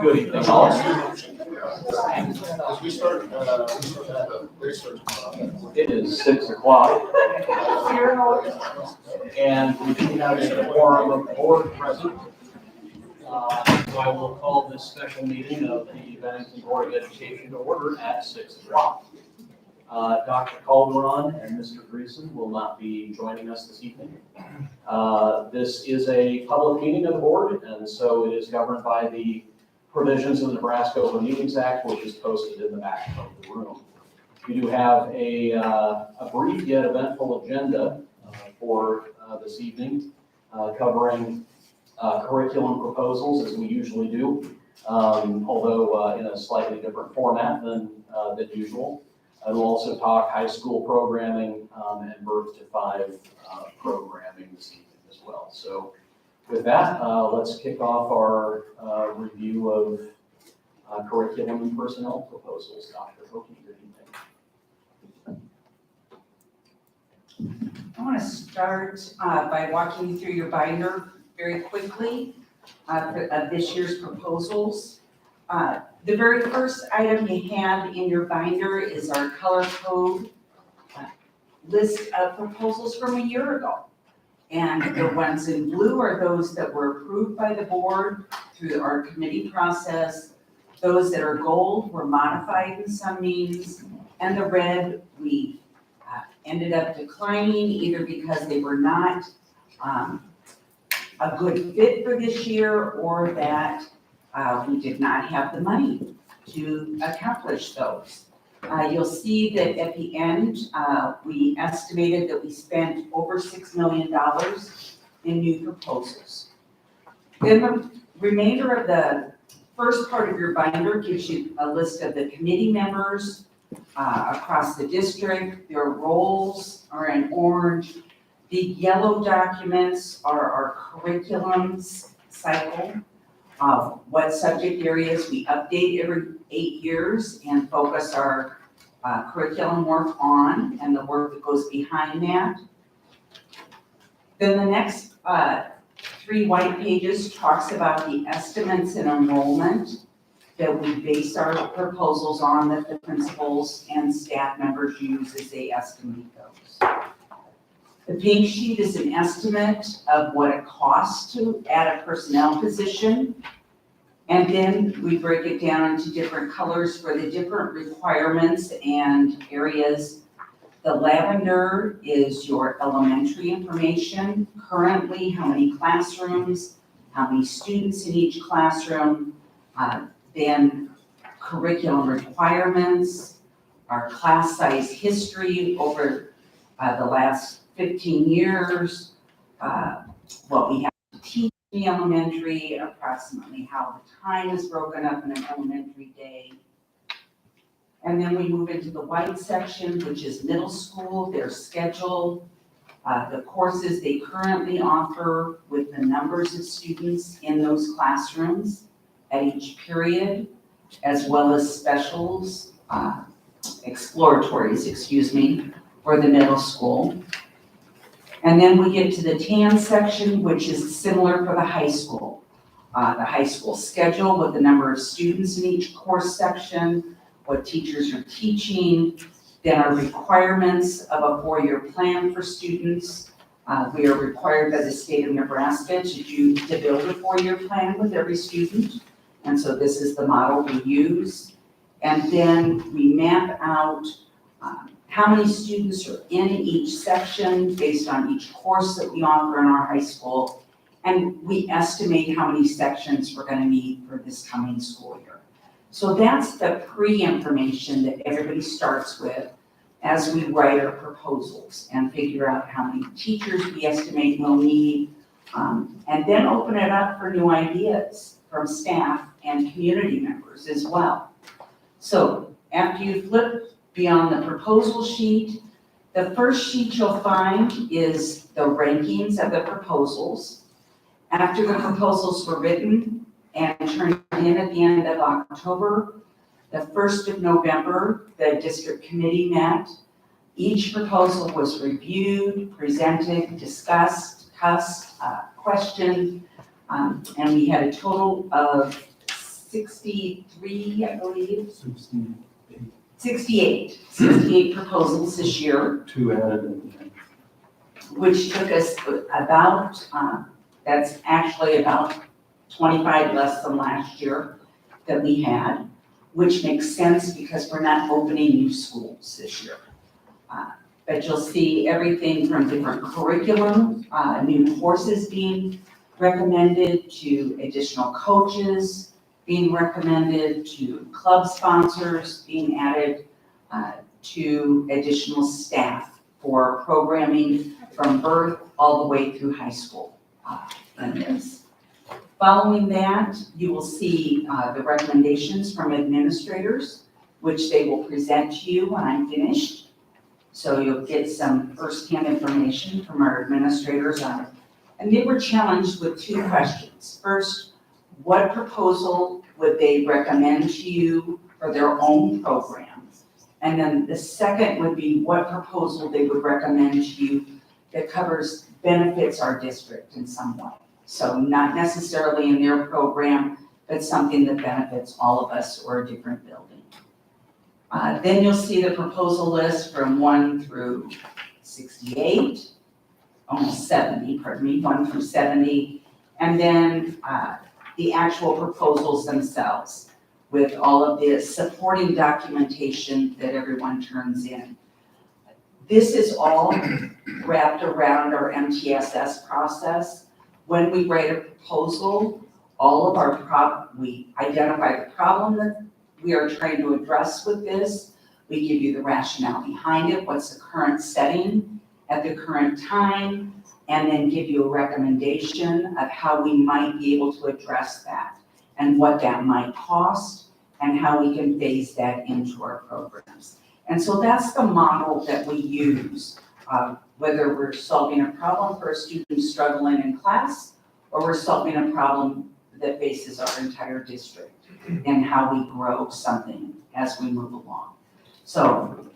Good evening, all. It is 6 o'clock, and we do have a quorum of the board present. So I will call this special meeting of the Bennington Board of Education to order at 6 o'clock. Dr. Calderon and Mr. Greason will not be joining us this evening. This is a public meeting of the board, and so it is governed by the provisions of the Nebraska Open Meetings Act, which is posted in the back of the room. We do have a brief yet eventful agenda for this evening, covering curriculum proposals, as we usually do, although in a slightly different format than usual. I will also talk high school programming and birth to 5 programming this evening as well. So with that, let's kick off our review of curriculum and personnel proposals. Dr. Hokie, good evening. I want to start by walking you through your binder very quickly of this year's proposals. The very first item you have in your binder is our color code list of proposals from a year ago. And the ones in blue are those that were approved by the board through our committee process. Those that are gold were modified in some means, and the red we ended up declining either because they were not a good fit for this year, or that we did not have the money to accomplish those. You'll see that at the end, we estimated that we spent over $6 million in new proposals. Then the remainder of the first part of your binder gives you a list of the committee members across the district. Their roles are in orange. The yellow documents are our curriculums cycle of what subject areas we update every 8 years and focus our curriculum work on, and the work that goes behind that. Then the next 3 white pages talks about the estimates and enrollment that we base our proposals on, that the principals and staff members use as they estimate those. The pink sheet is an estimate of what it costs to add a personnel position. And then we break it down into different colors for the different requirements and areas. The lavender is your elementary information. Currently, how many classrooms, how many students in each classroom, then curriculum requirements, our class size history over the last 15 years, what we have to teach in the elementary, approximately how the time is broken up in an elementary day. And then we move into the white section, which is middle school, their schedule, the courses they currently offer with the numbers of students in those classrooms at each period, as well as specials, exploratories, for the middle school. And then we get to the tan section, which is similar for the high school. The high school schedule with the number of students in each course section, what teachers are teaching, then our requirements of a 4-year plan for students. We are required by the state of Nebraska to build a 4-year plan with every student. And so this is the model we use. And then we map out how many students are in each section based on each course that we offer in our high school. And we estimate how many sections we're going to need for this coming school year. So that's the pre-information that everybody starts with as we write our proposals and figure out how many teachers we estimate we'll need, and then open it up for new ideas from staff and community members as well. So after you flip beyond the proposal sheet, the first sheet you'll find is the rankings of the proposals. After the proposals were written and turned in at the end of October, the 1st of November, the district committee met. Each proposal was reviewed, presented, discussed, questioned, And we had a total of 63, I believe, 68 proposals this year, 2 added in the end. which took us about, that's actually about 25 less than last year that we had, which makes sense because we're not opening new schools this year. But you'll see everything from different curriculum, new courses being recommended, to additional coaches being recommended, to club sponsors being added, to additional staff for programming from birth all the way through high school in this. Following that, you will see the recommendations from administrators, which they will present to you when I'm finished. So you'll get some firsthand information from our administrators on it. And they were challenged with 2 questions. First, what proposal would they recommend to you for their own programs? And then the second would be what proposal they would recommend to you that covers, benefits our district in some way. So not necessarily in their program, but something that benefits all of us or a different building. Then you'll see the proposal list from 1 through 68, almost 70, pardon me, 1 through 70. And then the actual proposals themselves with all of the supporting documentation that everyone turns in. This is all wrapped around our MTSS process. When we write a proposal, all of our we identify the problem that we are trying to address with this. We give you the rationale behind it, what's the current setting at the current time, and then give you a recommendation of how we might be able to address that and what that might cost and how we can phase that into our programs. And so that's the model that we use, whether we're solving a problem for a student struggling in class or we're solving a problem that faces our entire district and how we grow something as we move along. So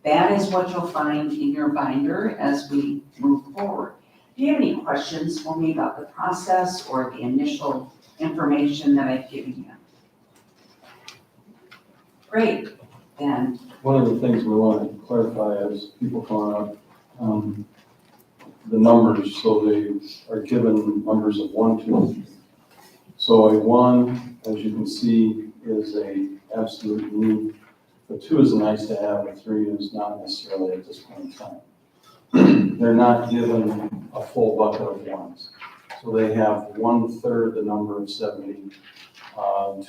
that is what you'll find in your binder as we move forward. Do you have any questions for me about the process or the initial information that I've given you? Great, then. One of the things we want to clarify as people come up, the numbers, so they are given numbers of 1, 2, and 3. So a 1, as you can see, is a absolute need. A 2 is a nice to have, a 3 is not necessarily at this point in time. They're not given a full bucket of 1s. So they have 1/3 the number of 70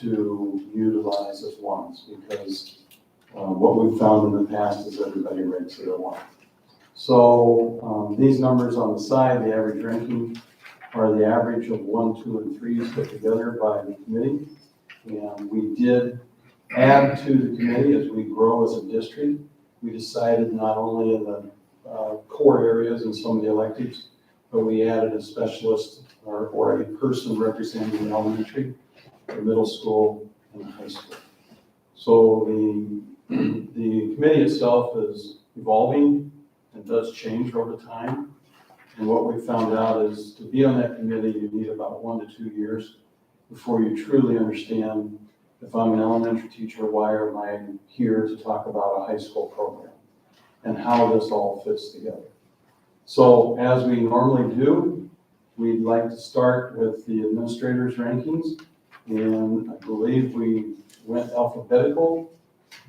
to utilize as 1s, because what we've found in the past is everybody ranks it a 1. So these numbers on the side, the average ranking, are the average of 1, 2, and 3s put together by the committee. And we did add to the committee as we grow as a district. We decided not only in the core areas and some of the electives, but we added a specialist or a person representing the elementary, the middle school, and the high school. So the committee itself is evolving and does change over time. And what we found out is to be on that committee, you need about 1 to 2 years before you truly understand, if I'm an elementary teacher, why am I here to talk about a high school program and how this all fits together. So as we normally do, we'd like to start with the administrators' rankings. And I believe we went alphabetical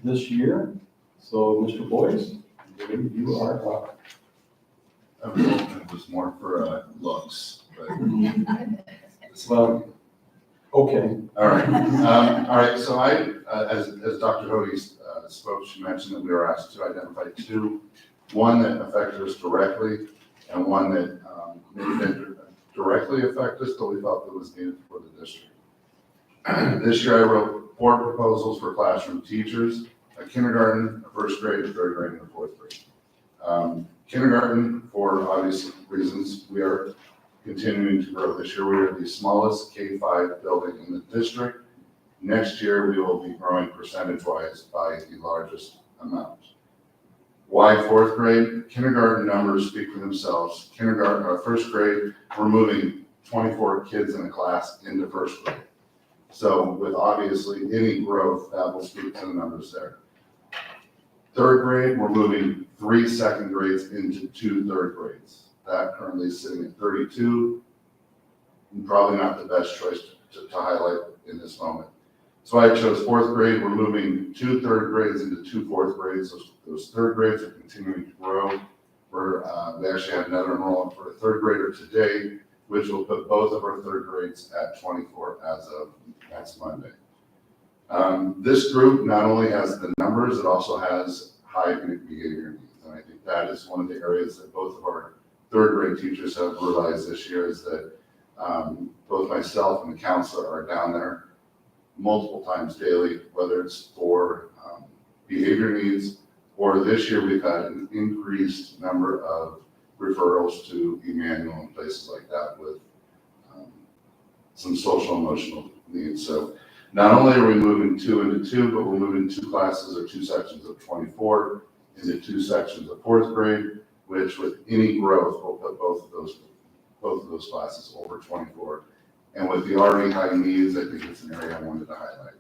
this year. So Mr. Boyce, I believe you are up. I was hoping it was more for looks, but. Well, okay. All right, so as Dr. Hodes spoke, she mentioned that we were asked to identify 2, one that affected us directly and one that didn't directly affect us, but we felt it was needed for the district. This year I wrote 4 proposals for classroom teachers, a kindergarten, a 1st grade, a 3rd grade, and a 4th grade. Kindergarten, for obvious reasons, we are continuing to grow. This year we are the smallest K-5 building in the district. Next year we will be growing percentage-wise by the largest amount. Why 4th grade? Kindergarten numbers speak for themselves. Kindergarten, 1st grade, we're moving 24 kids in a class into first grade. So with obviously any growth, that will speak to the numbers there. Third grade, we're moving 3 second grades into 2 third grades. That currently is sitting at 32. Probably not the best choice to highlight in this moment. So I chose fourth grade. We're moving 2 third grades into 2 fourth grades. Those third grades are continuing to grow. We actually had another enrollment for a third grader today, which will put both of our third grades at 24 as of next Monday. This group not only has the numbers, it also has high behavior needs. And I think that is one of the areas that both of our third grade teachers have realized this year is that both myself and the counselor are down there multiple times daily, whether it's for behavior needs, or this year we've had an increased number of referrals to Emmanuel and places like that with some social emotional needs. So not only are we moving 2 into 2, but we're moving 2 classes or 2 sections of 24 into 2 sections of fourth grade, which with any growth will put both of those classes over 24. And with the already high needs, I think it's an area I wanted to highlight.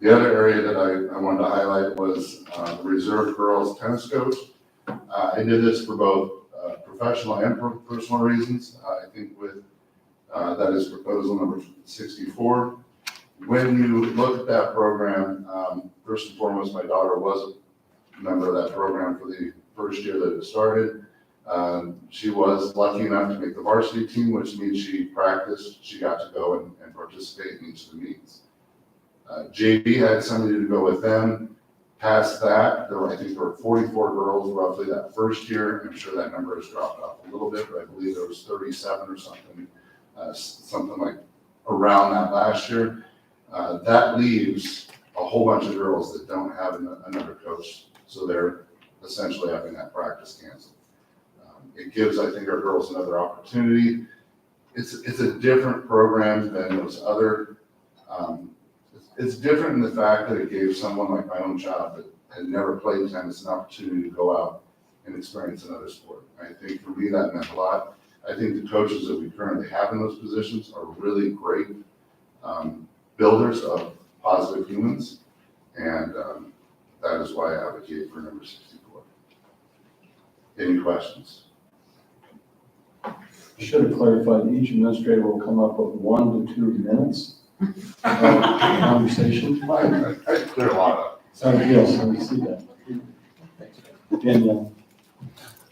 The other area that I wanted to highlight was the reserve girls tennis coach. I did this for both professional and personal reasons. I think with that is proposal number 64. When you look at that program, first and foremost, my daughter was a member of that program for the first year that it started. She was lucky enough to make the varsity team, which means she practiced. She got to go and participate in each of the meets. JV had somebody to go with them. Past that, I think there were 44 girls roughly that first year. I'm sure that number has dropped off a little bit, but I believe there was 37 or something, something like around that last year. That leaves a whole bunch of girls that don't have another coach, so they're essentially having that practice canceled. It gives, I think, our girls another opportunity. It's a different program than those other. It's different in the fact that it gave someone like my own child that had never played tennis an opportunity to go out and experience another sport. I think for me that meant a lot. I think the coaches that we currently have in those positions are really great builders of positive humans, and that is why I advocate for number 64. Any questions? Should have clarified, each administrator will come up with 1 to 2 minutes of conversation. I clear a lot up. Yes, I see that. Danielle.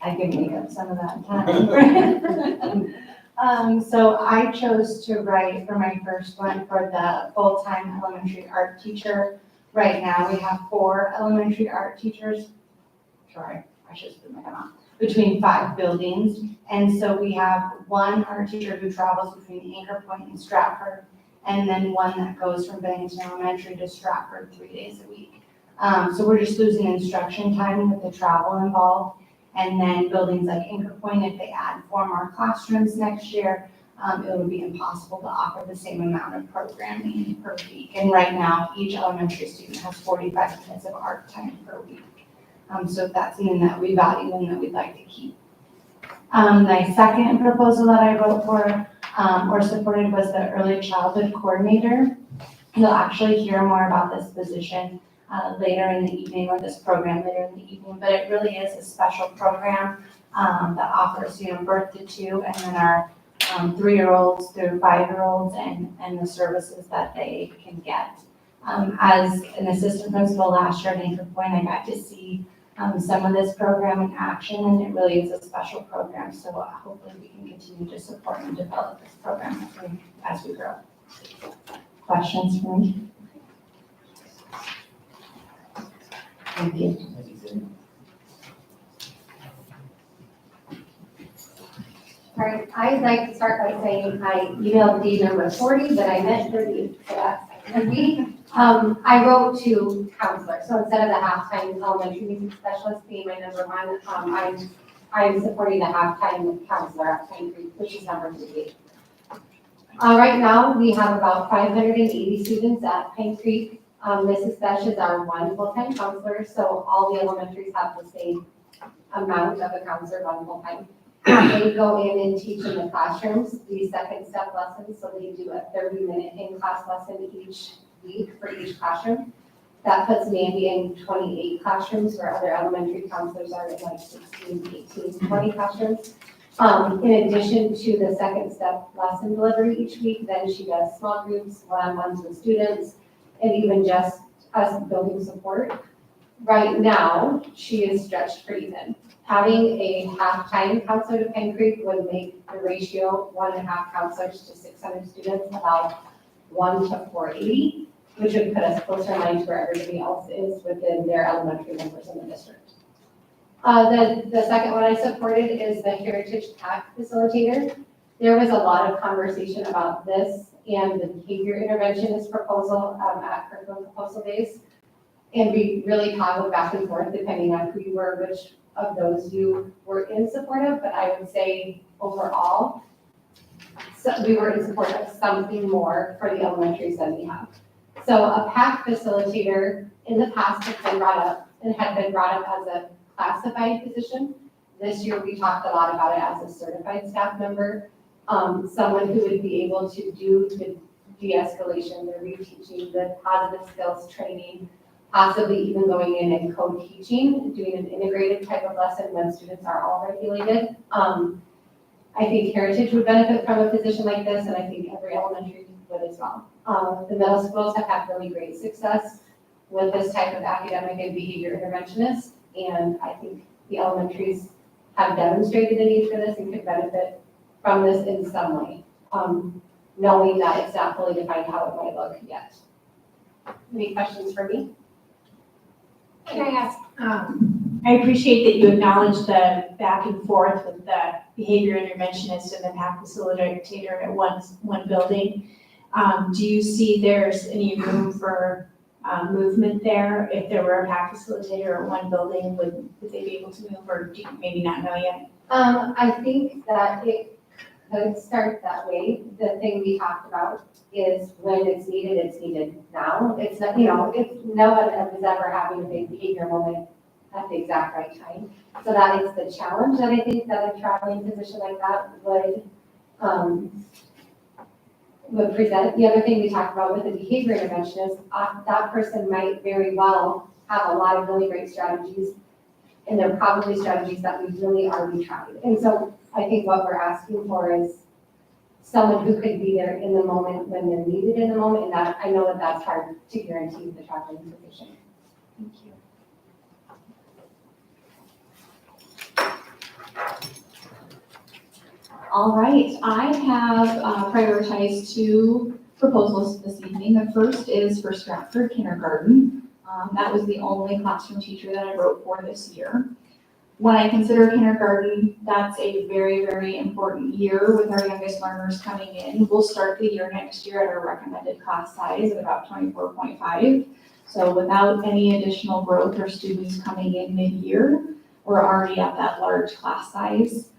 I can make up some of that time. So I chose to write for my first one for the full-time elementary art teacher. Right now, we have 4 elementary art teachers. Sorry, I should put my gun on. Between 5 buildings. And so we have 1 art teacher who travels between Anchor Point and Stratford, and then 1 that goes from Bennington Elementary to Stratford 3 days a week. So we're just losing instruction time with the travel involved. And then buildings like Anchor Point, if they add 4 more classrooms next year, it would be impossible to offer the same amount of programming per week. And right now, each elementary student has 45 minutes of art time per week. So that's something that we value and that we'd like to keep. My second proposal that I wrote for or supported was the early childhood coordinator. You'll actually hear more about this position later in the evening, or this program later in the evening, but it really is a special program that offers, birth to 2, and then our 3-year-olds through 5-year-olds and the services that they can get. As an assistant principal last year at Anchor Point, I got to see some of this program in action, and it really is a special program. So hopefully we can continue to support and develop this program as we grow. Questions for me? Thank you. All right, I'd like to start by saying I emailed D number 40, but I meant 30, so that's me. I wrote to counselors, so instead of the halftime elementary music specialist being my number 1, I'm supporting the halftime counselor at Pine Creek, which is number 3. Right now, we have about 580 students at Pine Creek. Mrs. Besh is our 1 full-time counselor, so all the elementaries have the same amount of a counselor, 1 full-time. They go in and teach in the classrooms, the second step lessons, so they do a 30-minute in-class lesson each week for each classroom. That puts Mandy in 28 classrooms, where other elementary counselors are in like 16, 18, 20 classrooms. In addition to the second step lesson delivery each week, then she does small groups, one-on-ones with students, and even just us building support. Right now, she is stretched pretty thin. Having a half-time counselor to Pine Creek would make the ratio 1.5 counselors to 600 students about 1 to 480, which would put us closer in line to where everybody else is within their elementary members in the district. The second one I supported is the Heritage PAC facilitator. There was a lot of conversation about this and the behavior interventionist proposal at curriculum proposal days. And we really toggled back and forth depending on who you were, which of those you were in support of, but I would say overall, so we were in support of something more for the elementaries than we have. So a PAC facilitator in the past has been brought up and had been brought up as a classified position. This year, we talked a lot about it as a certified staff member, someone who would be able to do the de-escalation, the reteaching, the positive skills training, possibly even going in and co-teaching, doing an integrated type of lesson when students are all regulated. I think Heritage would benefit from a position like this, and I think every elementary would as well. The middle schools have had really great success with this type of academic and behavior interventionist, and I think the elementaries have demonstrated the need for this and could benefit from this in some way, knowing that it's not fully defined how it might look yet. Any questions for me? Can I ask, I appreciate that you acknowledge the back and forth with the behavior interventionist and the PAC facilitator at one building. Do you see there's any room for movement there? If there were a PAC facilitator at one building, would they be able to move, or do you maybe not know yet? I think that it could start that way. The thing we talked about is when it's needed now. It's not, if no one is ever having a big behavior moment at the exact right time. So that is the challenge that I think that a traveling position like that would present. The other thing we talked about with the behavior intervention is that person might very well have a lot of really great strategies, and they're probably strategies that we've really already tried. And so I think what we're asking for is someone who could be there in the moment when they're needed in the moment, and that I know that that's hard to guarantee with the traveling position. Thank you. All right, I have prioritized 2 proposals this evening. The first is for Stratford Kindergarten. That was the only classroom teacher that I wrote for this year. When I consider kindergarten, that's a very, very important year with our youngest learners coming in. We'll start the year next year at our recommended class size of about 24.5. So without any additional growth or students coming in mid-year, we're already at that large class size.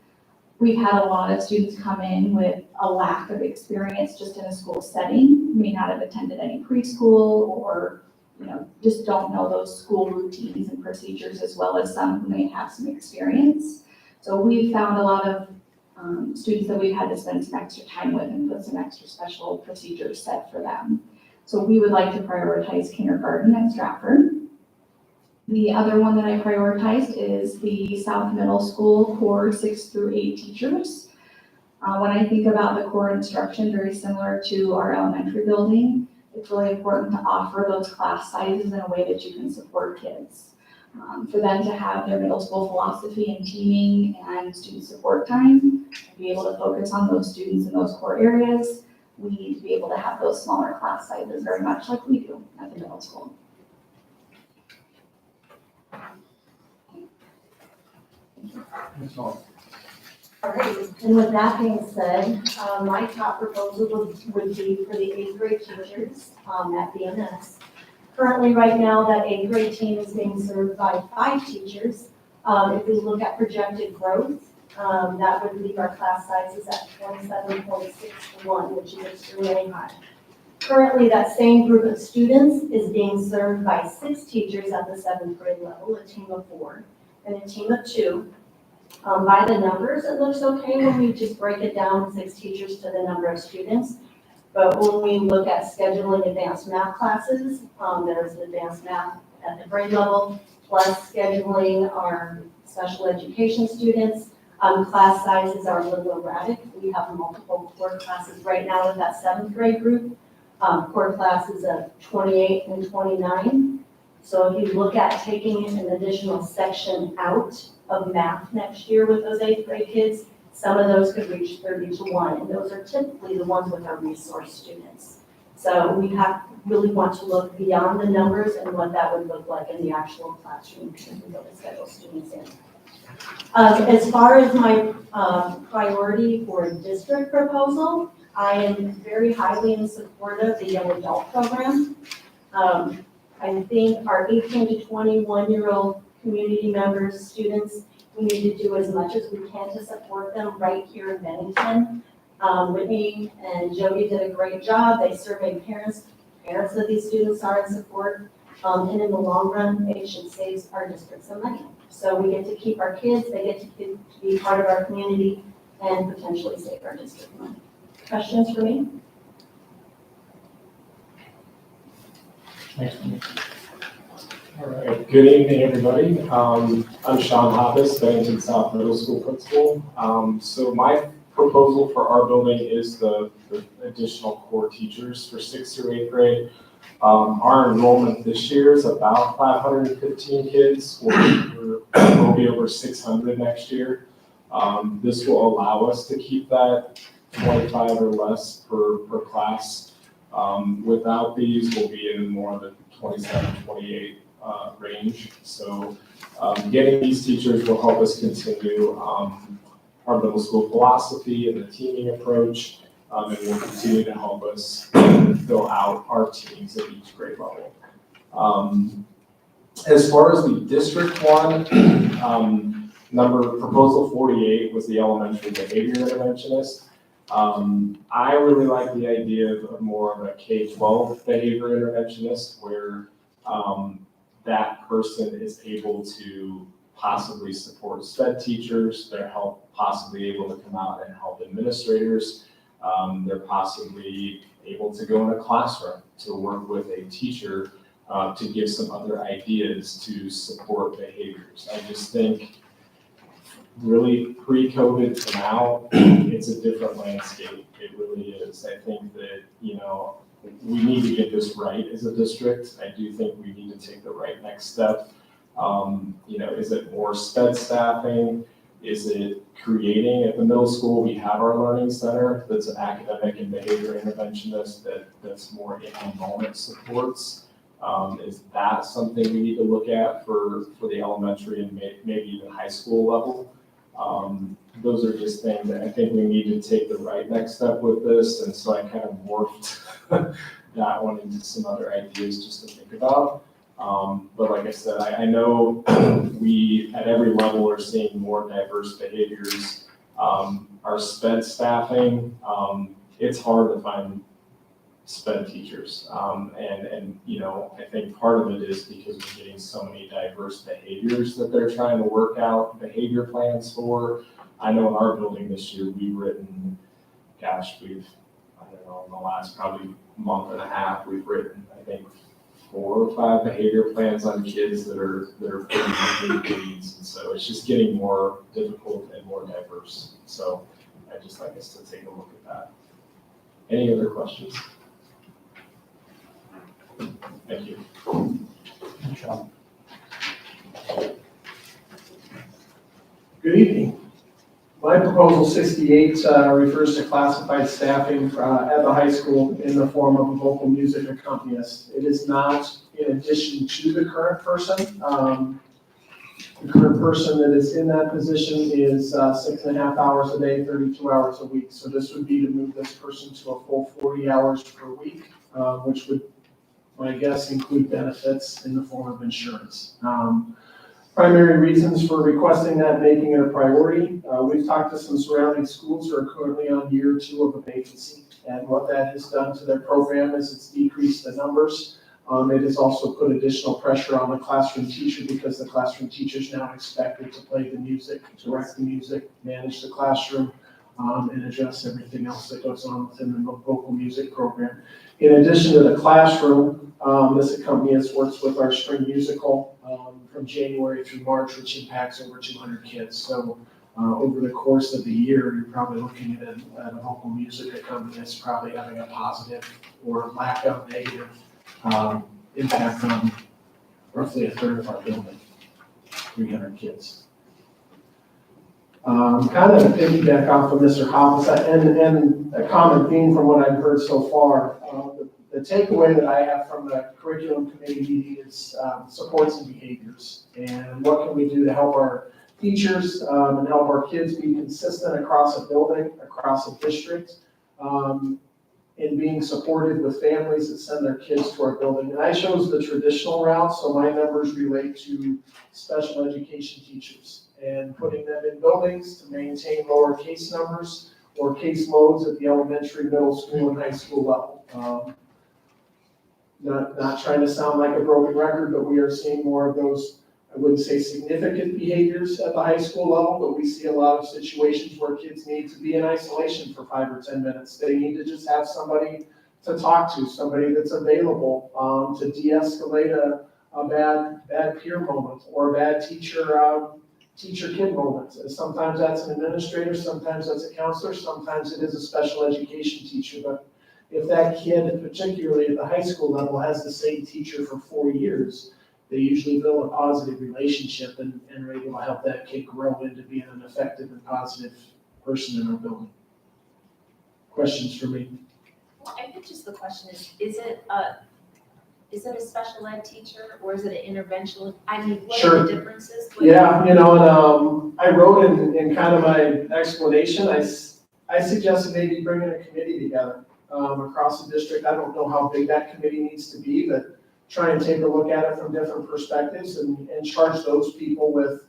We've had a lot of students come in with a lack of experience just in a school setting, may not have attended any preschool, or just don't know those school routines and procedures as well as some who may have some experience. So we've found a lot of students that we've had to spend some extra time with and put some extra special procedures set for them. So we would like to prioritize kindergarten at Stratford. The other one that I prioritized is the South Middle School core 6 through 8 teachers. When I think about the core instruction, very similar to our elementary building, it's really important to offer those class sizes in a way that you can support kids. For them to have their middle school philosophy and teaming and student support time, and be able to focus on those students in those core areas, we need to be able to have those smaller class sizes very much like we do at the middle school. All right, and with that being said, my top proposal would be for the 8th grade teachers at BNS. Currently, right now, that 8th grade team is being served by 5 teachers. If we look at projected growth, that would leave our class sizes at 27.61, which is extremely high. Currently, that same group of students is being served by 6 teachers at the 7th grade level, a team of 4, and a team of 2. By the numbers, it looks okay when we just break it down, 6 teachers to the number of students. But when we look at scheduling advanced math classes, there's advanced math at the grade level, plus scheduling our special education students. Class sizes are a little erratic. We have multiple core classes right now with that 7th grade group. Core classes of 28 and 29. So if you look at taking an additional section out of math next year with those 8th grade kids, some of those could reach 30 to 1, and those are typically the ones with our resource students. So we really want to look beyond the numbers and what that would look like in the actual classroom when we go to schedule students in. As far as my priority for district proposal, I am very highly in support of the young adult program. I think our 18 to 21-year-old community members, students, we need to do as much as we can to support them right here in Bennington. Whitney and Jody did a great job. They surveyed parents. Parents of these students are in support. And in the long run, it should save our district some money. So we get to keep our kids, they get to be part of our community and potentially save our district money. Questions for me? All right, good evening, everybody. I'm Sean Hoppus, Bennington South Middle School Principal. So my proposal for our building is the additional core teachers for 6th through 8th grade. Our enrollment this year is about 515 kids. We'll be over 600 next year. This will allow us to keep that 25 or less per class. Without these, we'll be in more of the 27, 28 range. So getting these teachers will help us continue our middle school philosophy and the teaming approach, and will continue to help us fill out our teams at each grade level. As far as the District 1, proposal 48 was the elementary behavior interventionist. I really like the idea of more of a K-12 behavior interventionist where that person is able to possibly support SPED teachers, they're possibly able to come out and help administrators, they're possibly able to go in a classroom to work with a teacher to give some other ideas to support behaviors. I just think really pre-COVID to now, it's a different landscape. It really is. I think that, we need to get this right as a district. I do think we need to take the right next step. Is it more SPED staffing? Is it creating at the middle school? We have our learning center that's an academic and behavior interventionist that's more in enrollment supports. Is that something we need to look at for the elementary and maybe even high school level? Those are just things that I think we need to take the right next step with this. And so I kind of morphed that one into some other ideas just to think about. But like I said, I know we at every level are seeing more diverse behaviors. Our SPED staffing, it's hard to find SPED teachers. And I think part of it is because we're getting so many diverse behaviors that they're trying to work out behavior plans for. I know in our building this year, we've written, I don't know, in the last probably month and a half, we've written, I think, 4 or 5 behavior plans on kids that are pretty unique needs. And so it's just getting more difficult and more diverse. So I'd just like us to take a look at that. Any other questions? Thank you. Good evening. My proposal 68 refers to classified staffing at the high school in the form of a vocal music accompanist. It is not in addition to the current person. The current person that is in that position is 6.5 hours a day, 32 hours a week. So this would be to move this person to a full 40 hours per week, which would, my guess, include benefits in the form of insurance. Primary reasons for requesting that, making it a priority. We've talked to some surrounding schools who are currently on year 2 of a vacancy. And what that has done to their program is it's decreased the numbers. It has also put additional pressure on the classroom teacher because the classroom teacher is now expected to play the music, direct the music, manage the classroom, and address everything else that goes on within the vocal music program. In addition to the classroom, this accompanist works with our spring musical from January through March, which impacts over 200 kids. So over the course of the year, you're probably looking at a vocal music accompanist probably having a positive or lack of negative impact on roughly a third of our building, 300 kids. Kind of to piggyback off of Mr. Hoppus, and a common theme from what I've heard so far, the takeaway that I have from the curriculum committee meeting is supports and behaviors. And what can we do to help our teachers and help our kids be consistent across a building, across a district, in being supported with families that send their kids to our building. And I chose the traditional route, so my numbers relate to special education teachers and putting them in buildings to maintain lower case numbers or case loads at the elementary, middle school, and high school level. Not trying to sound like a broken record, but we are seeing more of those, I wouldn't say significant behaviors at the high school level, but we see a lot of situations where kids need to be in isolation for 5 or 10 minutes. They need to just have somebody to talk to, somebody that's available to de-escalate a bad peer moment or a bad teacher-kid moment. Sometimes that's an administrator, sometimes that's a counselor, sometimes it is a special education teacher. But if that kid, particularly at the high school level, has the same teacher for 4 years, they usually build a positive relationship and are able to help that kid grow into being an effective and positive person in our building. Questions for me? Well, I think just the question is it a special ed teacher or is it an interventional? I mean, what are the differences? Yeah, and I wrote in kind of my explanation, I suggested maybe bringing a committee together across the district. I don't know how big that committee needs to be, but try and take a look at it from different perspectives and charge those people with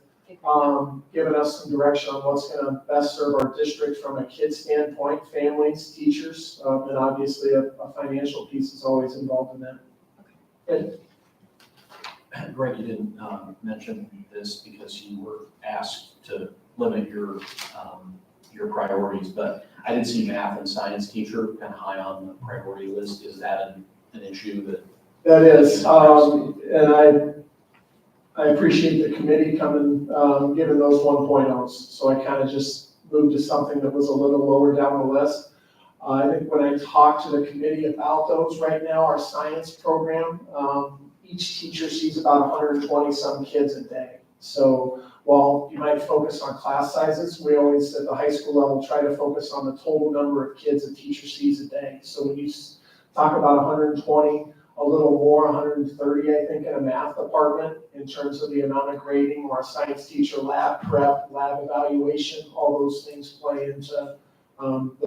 giving us some direction on what's going to best serve our district from a kid standpoint, families, teachers, and obviously a financial piece is always involved in that. Good. Greg, you didn't mention this because you were asked to limit your priorities, but I did see math and science teacher kind of high on the priority list. Is that an issue that? That is, and I appreciate the committee coming, giving those 1.0s. So I kind of just moved to something that was a little lower down the list. I think when I talk to the committee about those right now, our science program, each teacher sees about 120 some kids a day. So while you might focus on class sizes, we always at the high school level try to focus on the total number of kids a teacher sees a day. So when you talk about 120, a little more, 130, I think, in a math department in terms of the amount of grading, or a science teacher lab prep, lab evaluation, all those things play into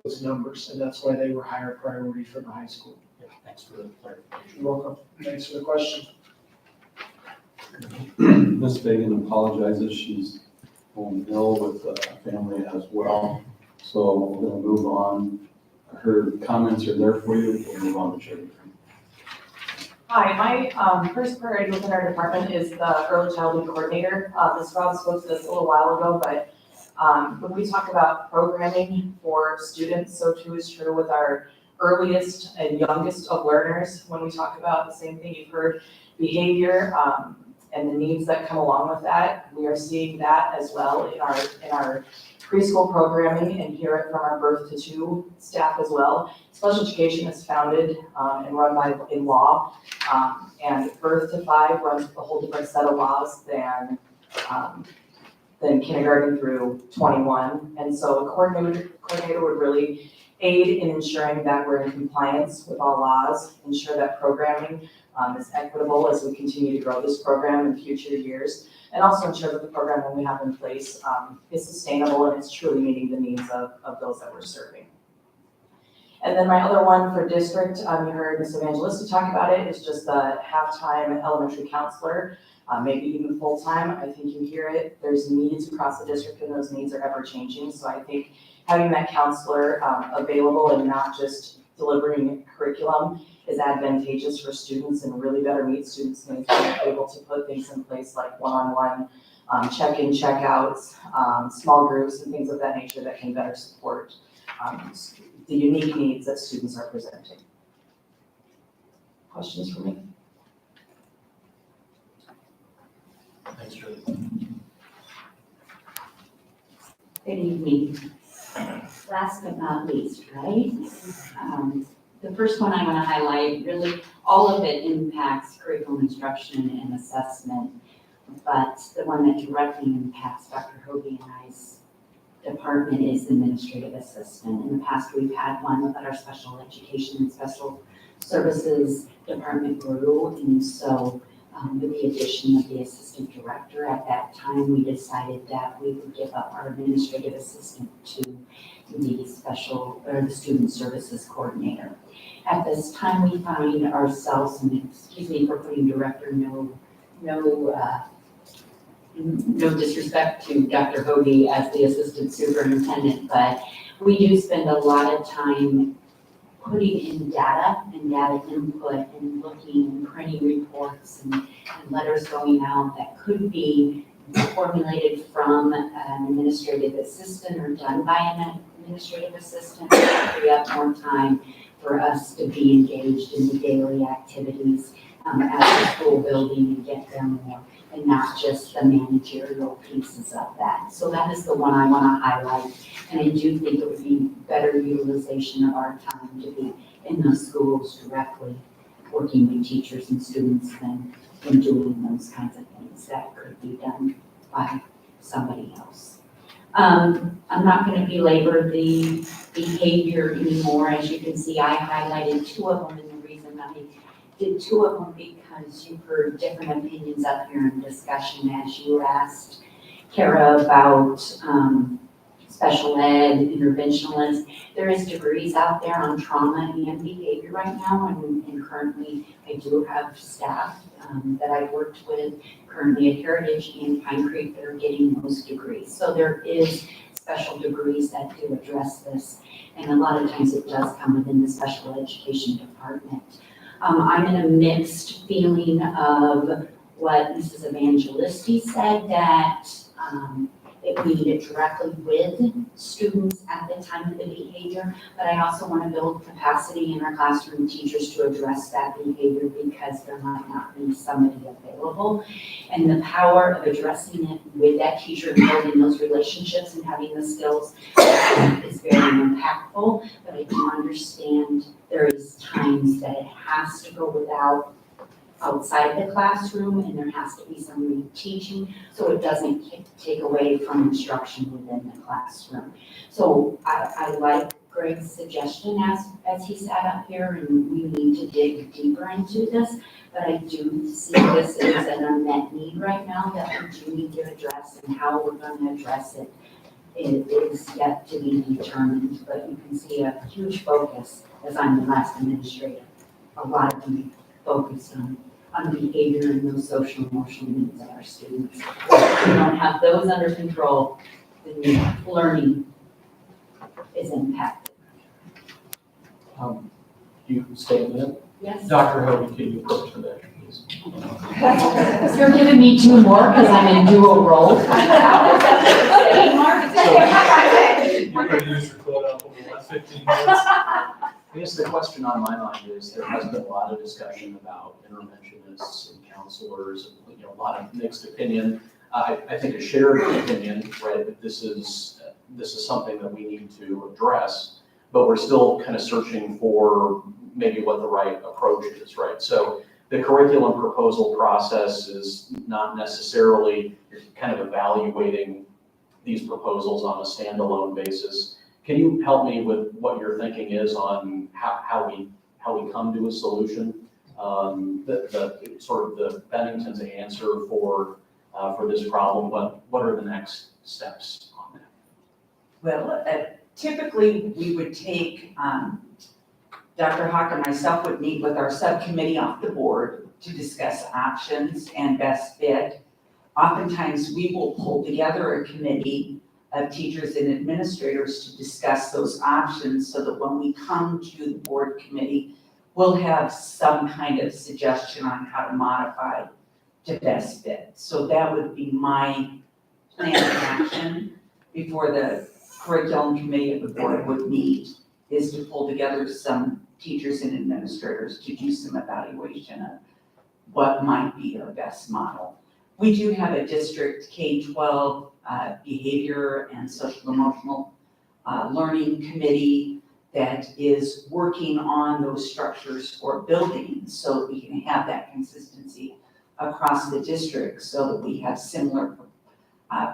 those numbers, and that's why they were higher priority for the high school. Yeah, thanks for the clarification. You're welcome. Thanks for the question. Ms. Fagan apologizes. She's home ill with a family as well. So we're going to move on. Her comments are there for you. We'll move on to Sherry. Hi, my first priority within our department is the early childhood coordinator. Ms. Rob spoke to this a little while ago, but when we talk about programming for students, so too is true with our earliest and youngest of learners. When we talk about the same thing, you've heard behavior and the needs that come along with that. We are seeing that as well in our preschool programming and hear it from our birth to 2 staff as well. Special education is founded and run in law, and birth to 5 runs with a whole different set of laws than kindergarten through 21. And so a coordinator would really aid in ensuring that we're in compliance with all laws, ensure that programming is equitable as we continue to grow this program in future years, and also ensure that the program that we have in place is sustainable and is truly meeting the needs of those that we're serving. And then my other one for district, you heard Ms. Evangelista talk about it, is just the half-time elementary counselor, maybe even full-time. I think you hear it. There's needs across the district and those needs are ever changing. So I think having that counselor available and not just delivering curriculum is advantageous for students and really better meet students' needs. We're able to put things in place like one-on-one check-in, check-outs, small groups and things of that nature that can better support the unique needs that students are presenting. Questions for me? Thanks, Julie. Good evening. Last but not least, right? The first one I want to highlight, really, all of it impacts curriculum instruction and assessment, but the one that directly impacts Dr. Hoagie and I's department is the administrative assistant. In the past, we've had one with our special education and special services department grew, and so with the addition of the assistant director at that time, we decided that we would give up our administrative assistant to the the student services coordinator. At this time, we find ourselves, and excuse me for putting director, no disrespect to Dr. Hoagie as the assistant superintendent, but we do spend a lot of time putting in data and data input and looking and printing reports and letters going out that could be formulated from an administrative assistant or done by an administrative assistant to free up more time for us to be engaged in the daily activities at the school building and get them more, and not just the managerial pieces of that. So that is the one I want to highlight. And I do think it would be better utilization of our time to be in the schools directly, working with teachers and students than doing those kinds of things that could be done by somebody else. I'm not going to belabor the behavior anymore. As you can see, I highlighted two of them, and the reason I did two of them because you heard different opinions up here in discussion as you asked Kara about special ed, interventionalists. There is degrees out there on trauma and behavior right now, and currently I do have staff that I've worked with currently at Heritage and Pine Creek that are getting those degrees. So there is special degrees that do address this, and a lot of times it does come within the special education department. I'm in a mixed feeling of what Mrs. Evangelisti said, that we need it directly with students at the time of the behavior, but I also want to build capacity in our classroom teachers to address that behavior because there might not be somebody available. And the power of addressing it with that teacher and building those relationships and having the skills is very impactful, but I do understand there is times that it has to go without outside the classroom, and there has to be some reteaching, so it doesn't take away from instruction within the classroom. So I like Greg's suggestion as he sat up here, and we need to dig deeper into this, but I do see this as an unmet need right now that we do need to address, and how we're going to address it is yet to be determined, but you can see a huge focus, as I'm the last administrator, a lot of them focused on behavior and those social emotional needs of our students. If we don't have those under control, then learning is impacted. You stay a minute. Yes? Dr. Hoagie, can you approach the bench, please? You're giving me two more because I'm in dual role. You're going to use your quote up over the last 15 minutes. I guess the question on my mind is there has been a lot of discussion about interventionists and counselors, and a lot of mixed opinion. I think a shared opinion, right, that this is something that we need to address, but we're still kind of searching for maybe what the right approach is, right? So the curriculum proposal process is not necessarily kind of evaluating these proposals on a standalone basis. Can you help me with what your thinking is on how we come to a solution? The sort of the Bennington's answer for this problem, but what are the next steps on that? Well, typically we would take, Dr. Hawk and myself would meet with our subcommittee off the board to discuss options and best fit. Oftentimes we will pull together a committee of teachers and administrators to discuss those options so that when we come to the board committee, we'll have some kind of suggestion on how to modify to best fit. So that would be my plan of action before the curriculum committee of the board would meet, is to pull together some teachers and administrators to do some evaluation of what might be our best model. We do have a district K-12 behavior and social emotional learning committee that is working on those structures for buildings so that we can have that consistency across the district so that we have similar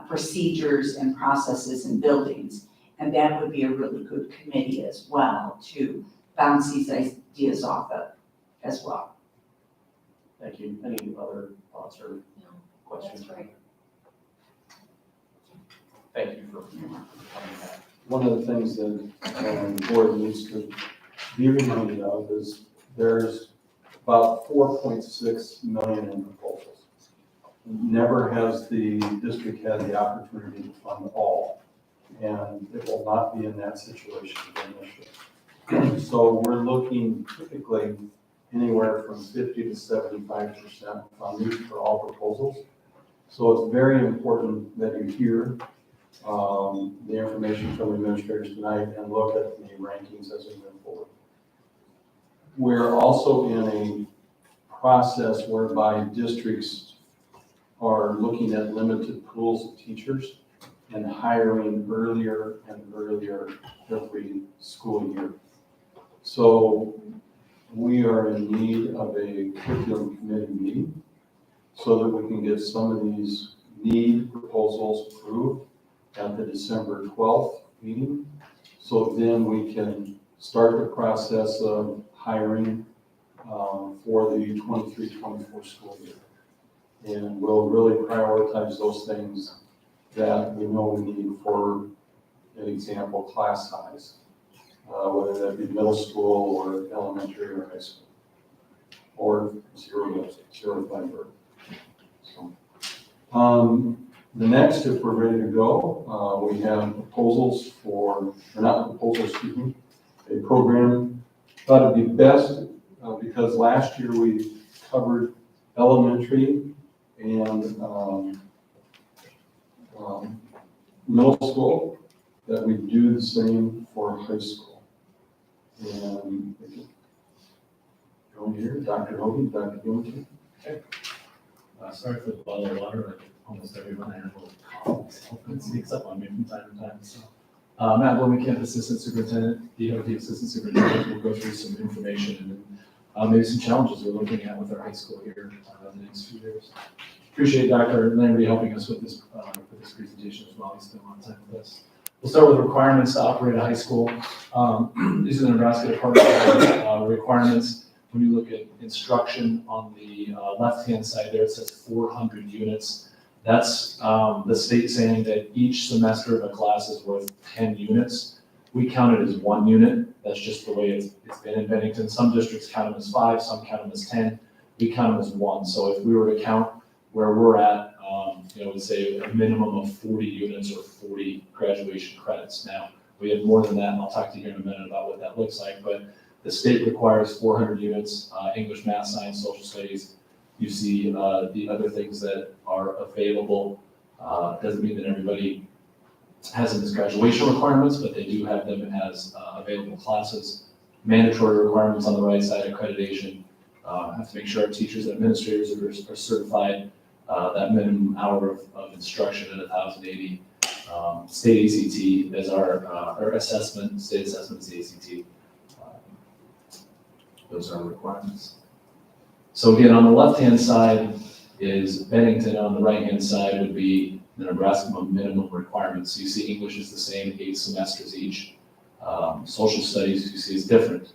procedures and processes in buildings. And that would be a really good committee as well to bounce these ideas off of as well. Thank you. Any other thoughts or questions? That's right. Thank you for coming back. One of the things that the board needs to be reminded of is there's about 4.6 million in proposals. Never has the district had the opportunity to fund all, and it will not be in that situation again this year. So we're looking typically anywhere from 50 to 75% funding for all proposals. So it's very important that you hear the information from the administrators tonight and look at the rankings as we move forward. We're also in a process whereby districts are looking at limited pools of teachers and hiring earlier and earlier every school year. So we are in need of a curriculum committee meeting so that we can get some of these need proposals approved at the December 12th meeting. So then we can start the process of hiring for the 23-24 school year. And we'll really prioritize those things that we know we need for, an example, class size, whether that be middle school or elementary or high school, or zero to 5 birth. So, the next, if we're ready to go, we have proposals for, or not proposals, excuse me, a program. Thought it'd be best because last year we covered elementary and middle school, that we do the same for high school. And go here, Dr. Hogan, Dr. Bennington. Sorry for the bottle of water, like almost everyone I have a little cough myself, and it sneaks up on me from time to time, so. Matt Blomenkamp, Assistant Superintendent, DOT Assistant Superintendent, will go through some information and maybe some challenges we're looking at with our high school here in the next few years. Appreciate Dr. Lamberty helping us with this presentation as well. He spent a lot of time with us. We'll start with requirements to operate a high school. These are the Nebraska Department of requirements. When you look at instruction on the left-hand side there, it says 400 units. That's the state saying that each semester of a class is worth 10 units. We count it as 1 unit. That's just the way it's been in Bennington. Some districts count them as 5, some count them as 10. We count them as 1. So if we were to count where we're at, we'd say a minimum of 40 units or 40 graduation credits. Now, we have more than that, and I'll talk to you in a minute about what that looks like, but the state requires 400 units, English, math, science, social studies. You see the other things that are available. Doesn't mean that everybody has them as graduation requirements, but they do have them as available classes. Mandatory requirements on the right side, accreditation. Have to make sure our teachers and administrators are certified. That minimum hour of instruction at 1,080. State ACT is our assessment, state assessment is the ACT. Those are requirements. So again, on the left-hand side is Bennington, on the right-hand side would be the Nebraska minimum requirements. So you see English is the same, 8 semesters each. Social studies, you see, is different.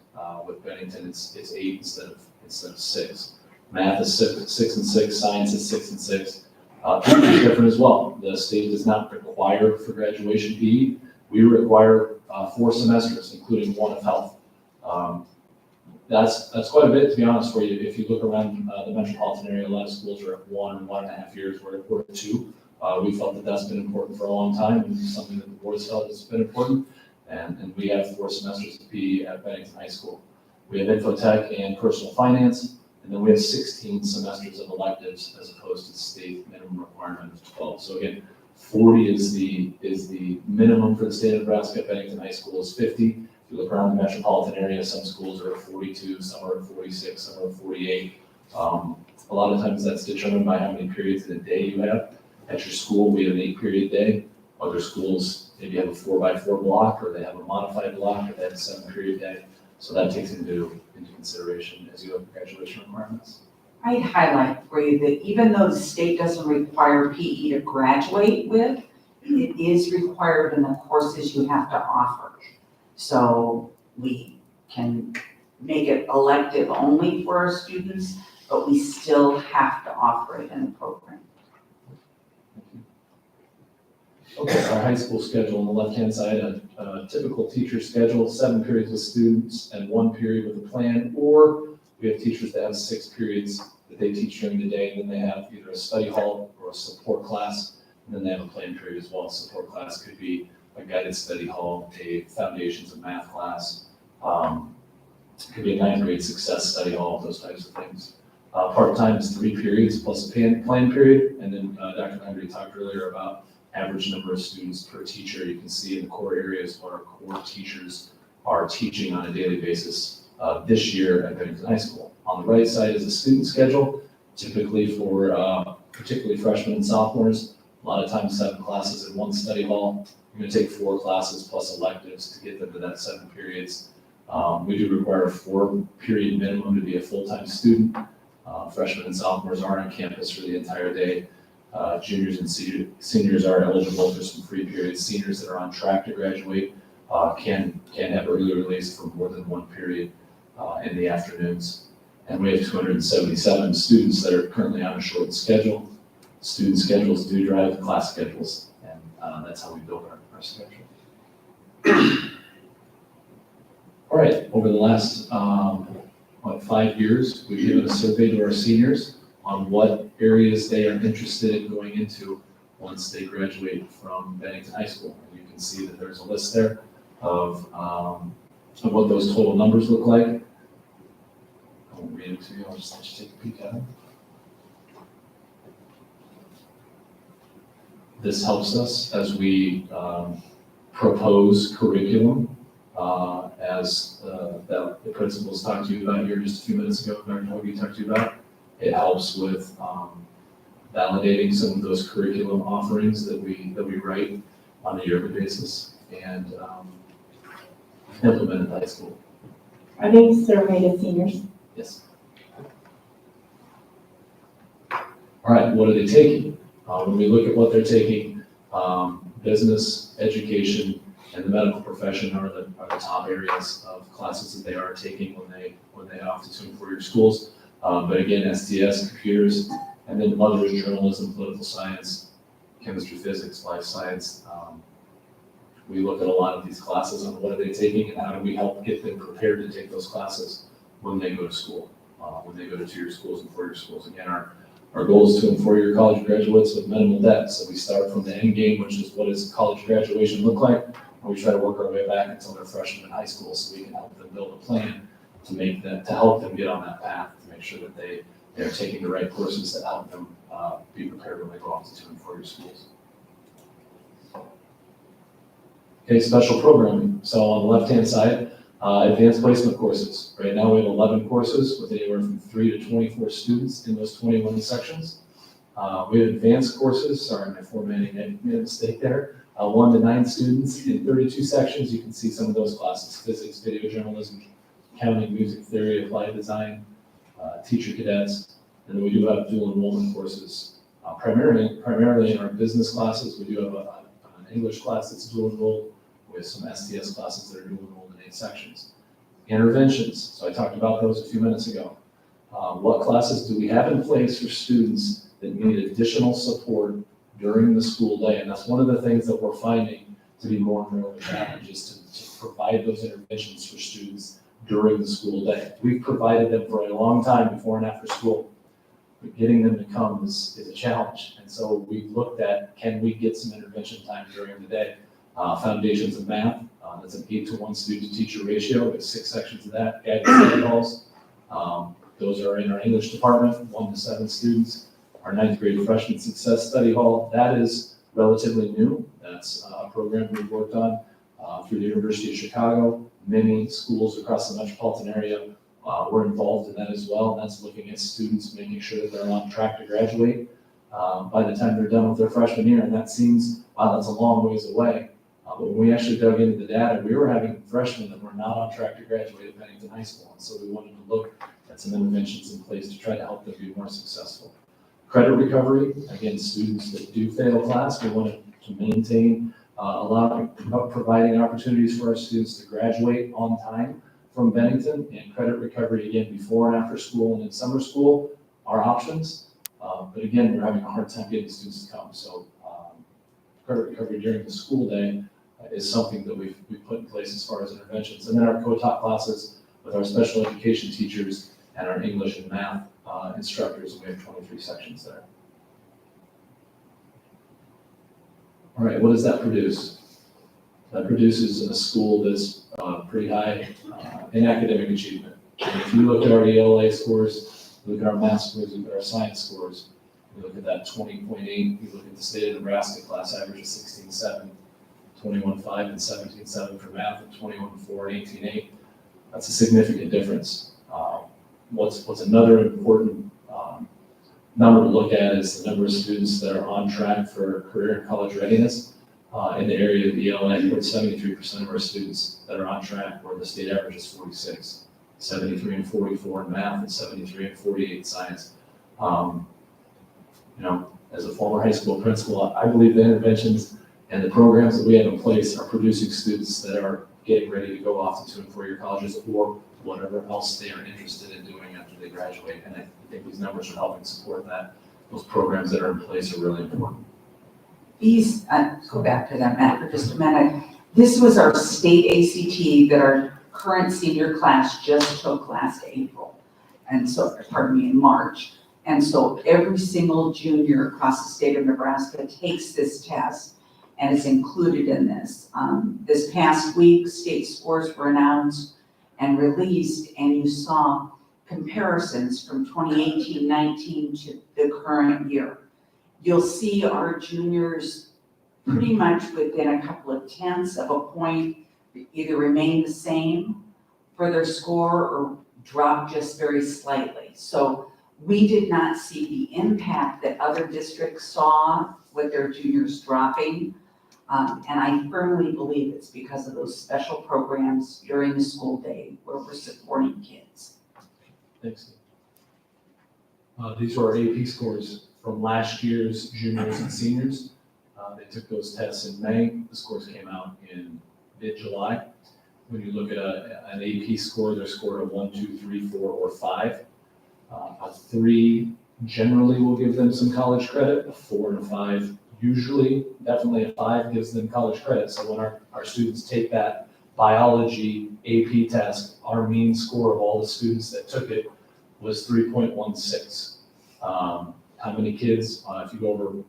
With Bennington, it's 8 instead of 6. Math is 6 and 6, science is 6 and 6. PE is different as well. The state does not require for graduation PE. We require 4 semesters, including 1 of health. That's quite a bit, to be honest for you. If you look around the metropolitan area, a lot of schools are at 1.5 years, we're at 2. We felt that that's been important for a long time, and something that the board's felt has been important. And we have 4 semesters of PE at Bennington High School. We have infotech and personal finance, and then we have 16 semesters of electives as opposed to the state minimum requirement of 12. So again, 40 is the minimum for the state of Nebraska. Bennington High School is 50. If you look around the metropolitan area, some schools are at 42, some are at 46, some are at 48. A lot of times that's determined by how many periods in a day you have. At your school, we have an 8-period day. Other schools maybe have a 4x4 block, or they have a modified block, or they have a 7-period day. So that takes into consideration as you have graduation requirements. I'd highlight for you that even though the state doesn't require PE to graduate with, it is required in the courses you have to offer. So we can make it elective only for our students, but we still have to offer it in the program. Okay, our high school schedule on the left-hand side, a typical teacher schedule, 7 periods with students and 1 period with a plan, or we have teachers that have 6 periods that they teach during the day, and then they have either a study hall or a support class, and then they have a planned period as well. Support class could be a guided study hall, a foundations of math class, it could be a 9th grade success study hall, those types of things. Part-time is 3 periods plus a planned period, and then Dr. Henry talked earlier about average number of students per teacher. You can see in the core areas what our core teachers are teaching on a daily basis this year at Bennington High School. On the right side is the student schedule, typically for particularly freshmen and sophomores. A lot of times 7 classes in 1 study hall. You're going to take 4 classes plus electives to get them to that 7 periods. We do require a 4-period minimum to be a full-time student. Freshmen and sophomores are on campus for the entire day. Juniors and seniors are eligible for some free periods. Seniors that are on track to graduate can have early release for more than 1 period in the afternoons. And we have 277 students that are currently on a shortened schedule. Student schedules do drive class schedules, and that's how we build our schedule. All right, over the last 5 years, we've given a survey to our seniors on what areas they are interested in going into once they graduate from Bennington High School. And you can see that there's a list there of what those total numbers look like. I won't read it to you, I'll just let you take a peek at them. This helps us as we propose curriculum, as the principals talked to you about here just a few minutes ago, Dr. Hoagie talked to you about. It helps with validating some of those curriculum offerings that we write on a yearly basis and implement at high school. Are they surveyed as seniors? Yes. All right, what are they taking? When we look at what they're taking, business, education, and the medical profession are the top areas of classes that they are taking when they opt to 2 and 4-year schools. But again, STS, computers, and then others, journalism, political science, chemistry, physics, life science. We look at a lot of these classes on what are they taking and how do we help get them prepared to take those classes when they go to school, when they go to 2-year schools and 4-year schools. Again, our goal is 2 and 4-year college graduates with minimal debt. So we start from the end game, which is what does college graduation look like? And we try to work our way back until they're freshmen in high school so we can help them build a plan to help them get on that path, to make sure that they're taking the right courses that help them be prepared when they go off to 2 and 4-year schools. Okay, special programming. So on the left-hand side, advanced placement courses. Right now we have 11 courses with anywhere from 3 to 24 students in those 21 sections. We have advanced courses, sorry, my formatting made a mistake there. 1 to 9 students in 32 sections. You can see some of those classes: physics, video journalism, accounting, music theory, applied design, teacher cadets. And then we do have dual enrollment courses. Primarily in our business classes, we do have an English class that's dual enrolled with some STS classes that are dual enrolled in 8 sections. Interventions, so I talked about those a few minutes ago. What classes do we have in place for students that need additional support during the school day? And that's one of the things that we're finding to be more and more of a challenge, is to provide those interventions for students during the school day. We've provided them for a long time before and after school, but getting them to come is a challenge. And so we looked at, can we get some intervention time during the day? Foundations of Math, that's an 8-to-1 student-to-teacher ratio. There's 6 sections of that. Guided study halls, those are in our English department, 1 to 7 students. Our 9th grade freshman success study hall, that is relatively new. That's a program we've worked on through the University of Chicago. Many schools across the metropolitan area were involved in that as well. And that's looking at students, making sure that they're on track to graduate by the time they're done with their freshman year. And that seems, wow, that's a long ways away. But when we actually dug into the data, we were having freshmen that were not on track to graduate at Bennington High School. And so we wanted to look at some interventions in place to try to help them be more successful. Credit recovery, again, students that do fail class, we wanted to maintain providing opportunities for our students to graduate on time from Bennington, and credit recovery, again, before and after school and in summer school are options. But again, we're having a hard time getting students to come. So credit recovery during the school day is something that we've put in place as far as interventions. And then our co-taught classes with our special education teachers and our English and math instructors, and we have 23 sections there. All right, what does that produce? That produces a school that's pretty high in academic achievement. And if you look at our ELA scores, look at our math scores, look at our science scores, we look at that 20.8, we look at the state of Nebraska class average of 16.7, 21.5 and 17.7 for math, and 21.4 and 18.8. That's a significant difference. What's another important number to look at is the number of students that are on track for career and college readiness. In the area of ELA, we're at 73% of our students that are on track, where the state average is 46, 73 and 44 in math, and 73 and 48 in science. As a former high school principal, I believe the interventions and the programs that we have in place are producing students that are getting ready to go off to 2- and 4-year colleges or whatever else they are interested in doing after they graduate. And I think these numbers are helping support that. Those programs that are in place are really important. These, go back to that, Matt, for just a minute. This was our state ACT that our current senior class just took last April. And so, in March. And so every single junior across the state of Nebraska takes this test and is included in this. This past week, state scores were announced and released, and you saw comparisons from 2018-19 to the current year. You'll see our juniors pretty much within a couple of tenths of a point either remain the same for their score or drop just very slightly. So we did not see the impact that other districts saw with their juniors dropping. And I firmly believe it's because of those special programs during the school day where we're supporting kids. Thanks. These are our AP scores from last year's juniors and seniors. They took those tests in May. The scores came out in mid-July. When you look at an AP score, they're scored a 1, 2, 3, 4, or 5. A 3 generally will give them some college credit. A 4 and a 5 usually, definitely a 5 gives them college credit. So when our students take that biology AP test, our mean score of all the students that took it was 3.16. How many kids, if you go over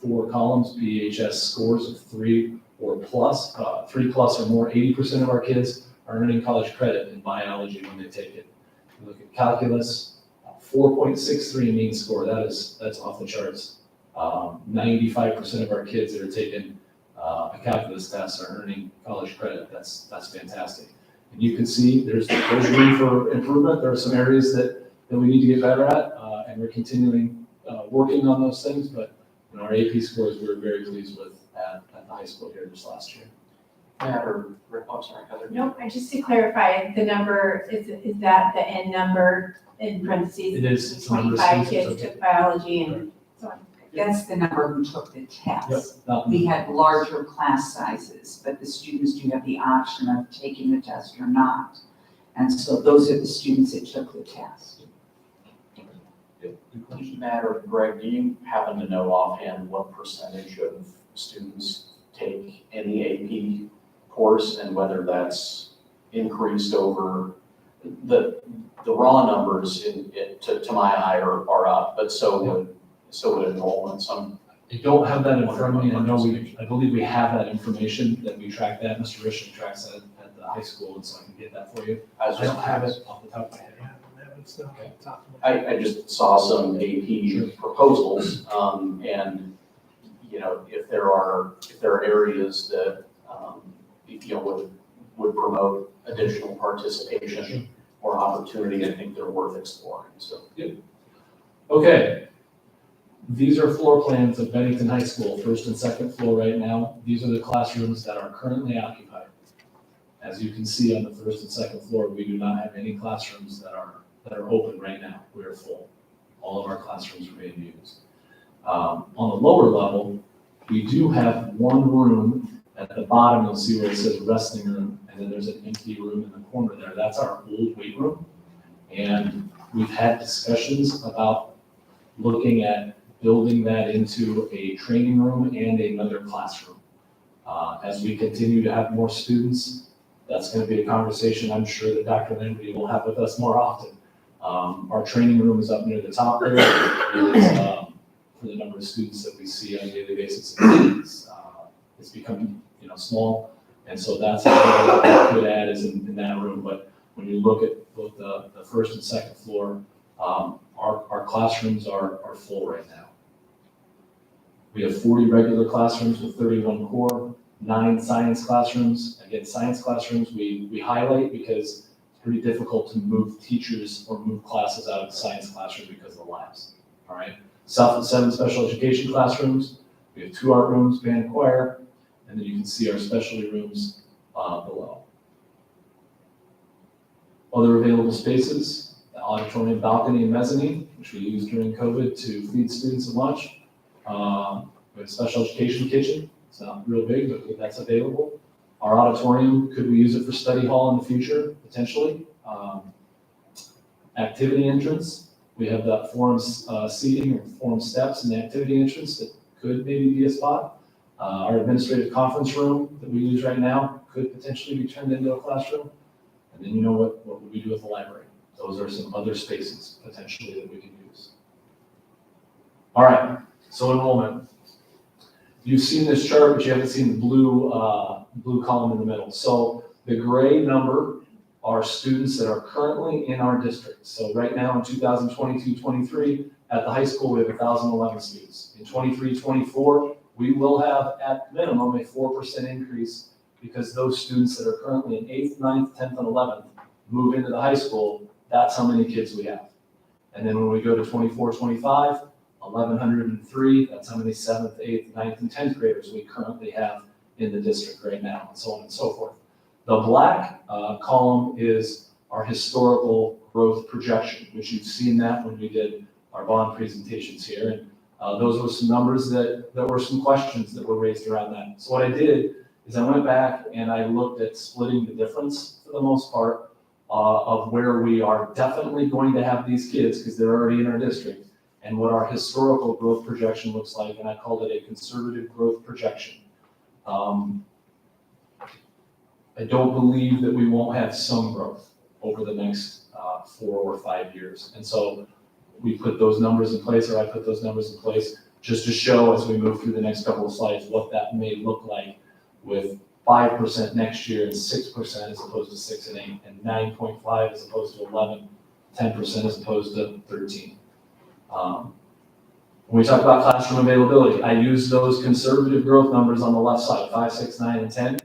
4 columns, BHS scores of 3 or plus, 3 plus or more, 80% of our kids are earning college credit in biology when they take it. If you look at calculus, 4.63 mean score, that's off the charts. 95% of our kids that are taking a calculus test are earning college credit. That's fantastic. And you can see there's room for improvement. There are some areas that we need to get better at, and we're continuing working on those things. But our AP scores we were very pleased with at the high school here this last year. Matt or Rick, I'm sorry, Heather. Nope, and just to clarify, the number, is that the end number in parentheses? It is. It's a number of 25 students. kids took biology and so on. That's the number who took the test. Yep. We had larger class sizes, but the students do have the option of taking the test or not. And so those are the students that took the test. Matt or Greg, do you happen to know offhand what percentage of students take any AP course and whether that's increased over the raw numbers to my eye are up, but so would enrollment. So I don't have that in front of me. I believe we have that information, that we track that. Mr. Rishon tracks that at the high school, and so I can get that for you. I was I don't just have it off the top of my head. I just saw some AP proposals, and, if there are areas that, would promote additional participation or opportunity, I think they're worth exploring, so. Okay. These are floor plans of Bennington High School, first and second floor right now. These are the classrooms that are currently occupied. As you can see on the first and second floor, we do not have any classrooms that are open right now. We are full. All of our classrooms are being used. On the lower level, we do have one room at the bottom. You'll see where it says resting room, and then there's an empty room in the corner there. That's our old weight room. And we've had discussions about looking at building that into a training room and another classroom. As we continue to have more students, that's going to be a conversation I'm sure that Dr. Landry will have with us more often. Our training room is up near the top there. It is, for the number of students that we see on a daily basis, it's becoming, small. And so that's what we could add is in that room. But when you look at both the first and second floor, our classrooms are full right now. We have 40 regular classrooms with 31 core, 9 science classrooms. Again, science classrooms we highlight because it's pretty difficult to move teachers or move classes out of the science classroom because of the labs. All right. 7 special education classrooms. We have 2 art rooms, band and choir, and then you can see our specialty rooms below. Other available spaces: the auditorium, balcony, and mezzanine, which we used during COVID to feed students at lunch. We have a special education kitchen. It's not real big, but that's available. Our auditorium, could we use it for study hall in the future? Potentially. Activity entrance. We have that forum seating or forum steps in the activity entrance that could maybe be a spot. Our administrative conference room that we use right now could potentially be turned into a classroom. And then what would we do with the library? Those are some other spaces potentially that we can use. All right, so enrollment. You've seen this chart, but you haven't seen the blue column in the middle. So the gray number are students that are currently in our district. So right now in 2022-23, at the high school, we have 1,011 students. In 23-24, we will have at minimum a 4% increase because those students that are currently in 8th, 9th, 10th, and 11th move into the high school. That's how many kids we have. And then when we go to 24-25, 1,103, that's how many 7th, 8th, 9th, and 10th graders we currently have in the district right now, and so on and so forth. The black column is our historical growth projection, which you've seen that when we did our bond presentations here. And those were some numbers that were some questions that were raised around that. So what I did is I went back and I looked at splitting the difference for the most part of where we are definitely going to have these kids because they're already in our district, and what our historical growth projection looks like, and I called it a conservative growth projection. I don't believe that we won't have some growth over the next 4 or 5 years. And so we put those numbers in place, or I put those numbers in place, just to show as we move through the next couple of slides what that may look like with 5% next year and 6% as opposed to 6 and 8, and 9.5 as opposed to 11, 10% as opposed to 13. When we talk about classroom availability, I use those conservative growth numbers on the left side, 5, 6, 9, and 10.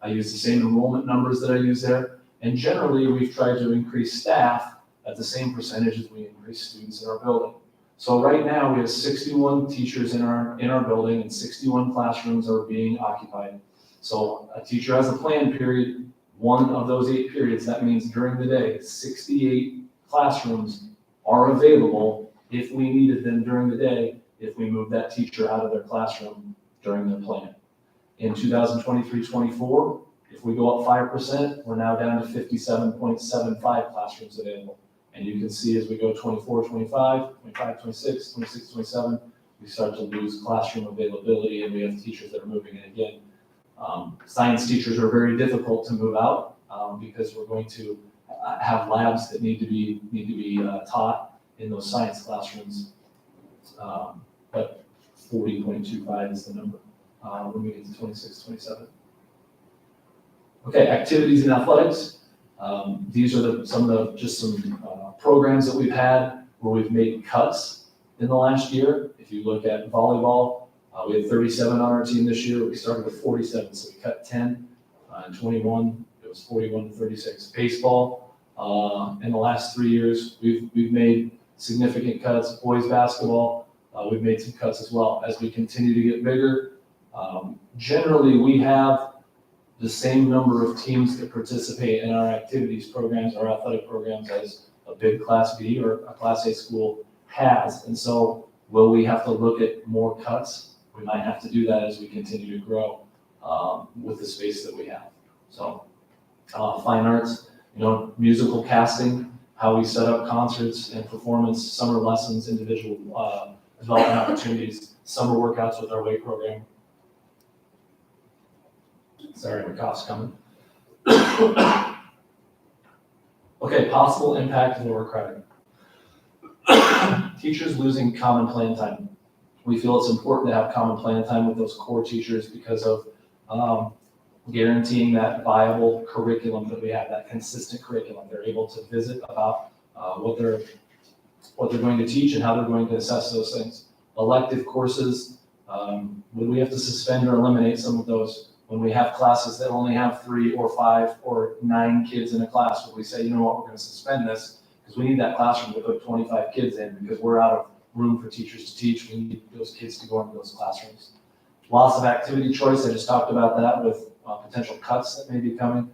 I use the same enrollment numbers that I use there. And generally, we've tried to increase staff at the same percentage as we increase students in our building. So right now, we have 61 teachers in our building, and 61 classrooms are being occupied. So a teacher has a planned period, one of those 8 periods. That means during the day, 68 classrooms are available if we needed them during the day, if we move that teacher out of their classroom during their plan. In 2023-24, if we go up 5%, we're now down to 57.75 classrooms available. And you can see as we go 24, 25, 25, 26, 26, 27, we start to lose classroom availability, and we have teachers that are moving in again. Science teachers are very difficult to move out because we're going to have labs that need to be taught in those science classrooms. But 40.25 is the number when we get to 26, 27. Okay, activities and athletics. These are some programs that we've had where we've made cuts in the last year. If you look at volleyball, we had 37 on our team this year. We started with 47, so we cut 10. In 21, it was 41 to 36. Baseball, in the last 3 years, we've made significant cuts. Boys basketball, we've made some cuts as well. As we continue to get bigger, generally we have the same number of teams that participate in our activities programs, our athletic programs, as a big Class B or a Class A school has. And so will we have to look at more cuts? We might have to do that as we continue to grow with the space that we have. So fine arts, musical casting, how we set up concerts and performance, summer lessons, individual development opportunities, summer workouts with our weight program. Sorry, my cough's coming. Okay, possible impact of lower credit. Teachers losing common plan time. We feel it's important to have common plan time with those core teachers because of guaranteeing that viable curriculum that we have, that consistent curriculum. They're able to visit about what they're going to teach and how they're going to assess those things. Elective courses, would we have to suspend or eliminate some of those? When we have classes that only have 3 or 5 or 9 kids in a class, would we say, you know what, we're going to suspend this because we need that classroom to put 25 kids in because we're out of room for teachers to teach. We need those kids to go into those classrooms. Loss of activity choice, I just talked about that with potential cuts that may be coming.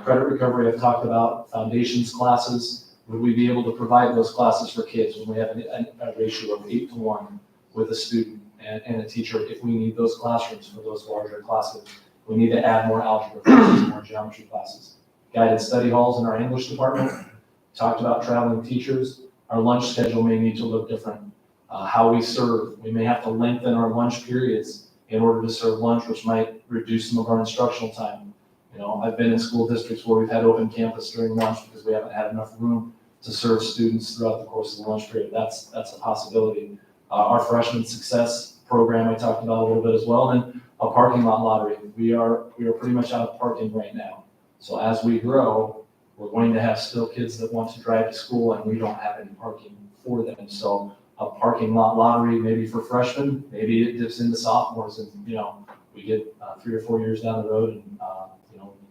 Credit recovery, I've talked about. Foundations classes, would we be able to provide those classes for kids when we have a ratio of 8 to 1 with a student and a teacher if we need those classrooms for those larger classes? We need to add more algebra classes, more geometry classes. Guided study halls in our English department. Talked about traveling teachers. Our lunch schedule may need to look different. How we serve, we may have to lengthen our lunch periods in order to serve lunch, which might reduce some of our instructional time. I've been in school districts where we've had open campus during lunch because we haven't had enough room to serve students throughout the course of the lunch period. That's a possibility. Our freshman success program I talked about a little bit as well, and a parking lot lottery. We are pretty much out of parking right now. So as we grow, we're going to have still kids that want to drive to school and we don't have any parking for them. So a parking lot lottery, maybe for freshmen, maybe it dips into sophomores and, we get 3 or 4 years down the road and,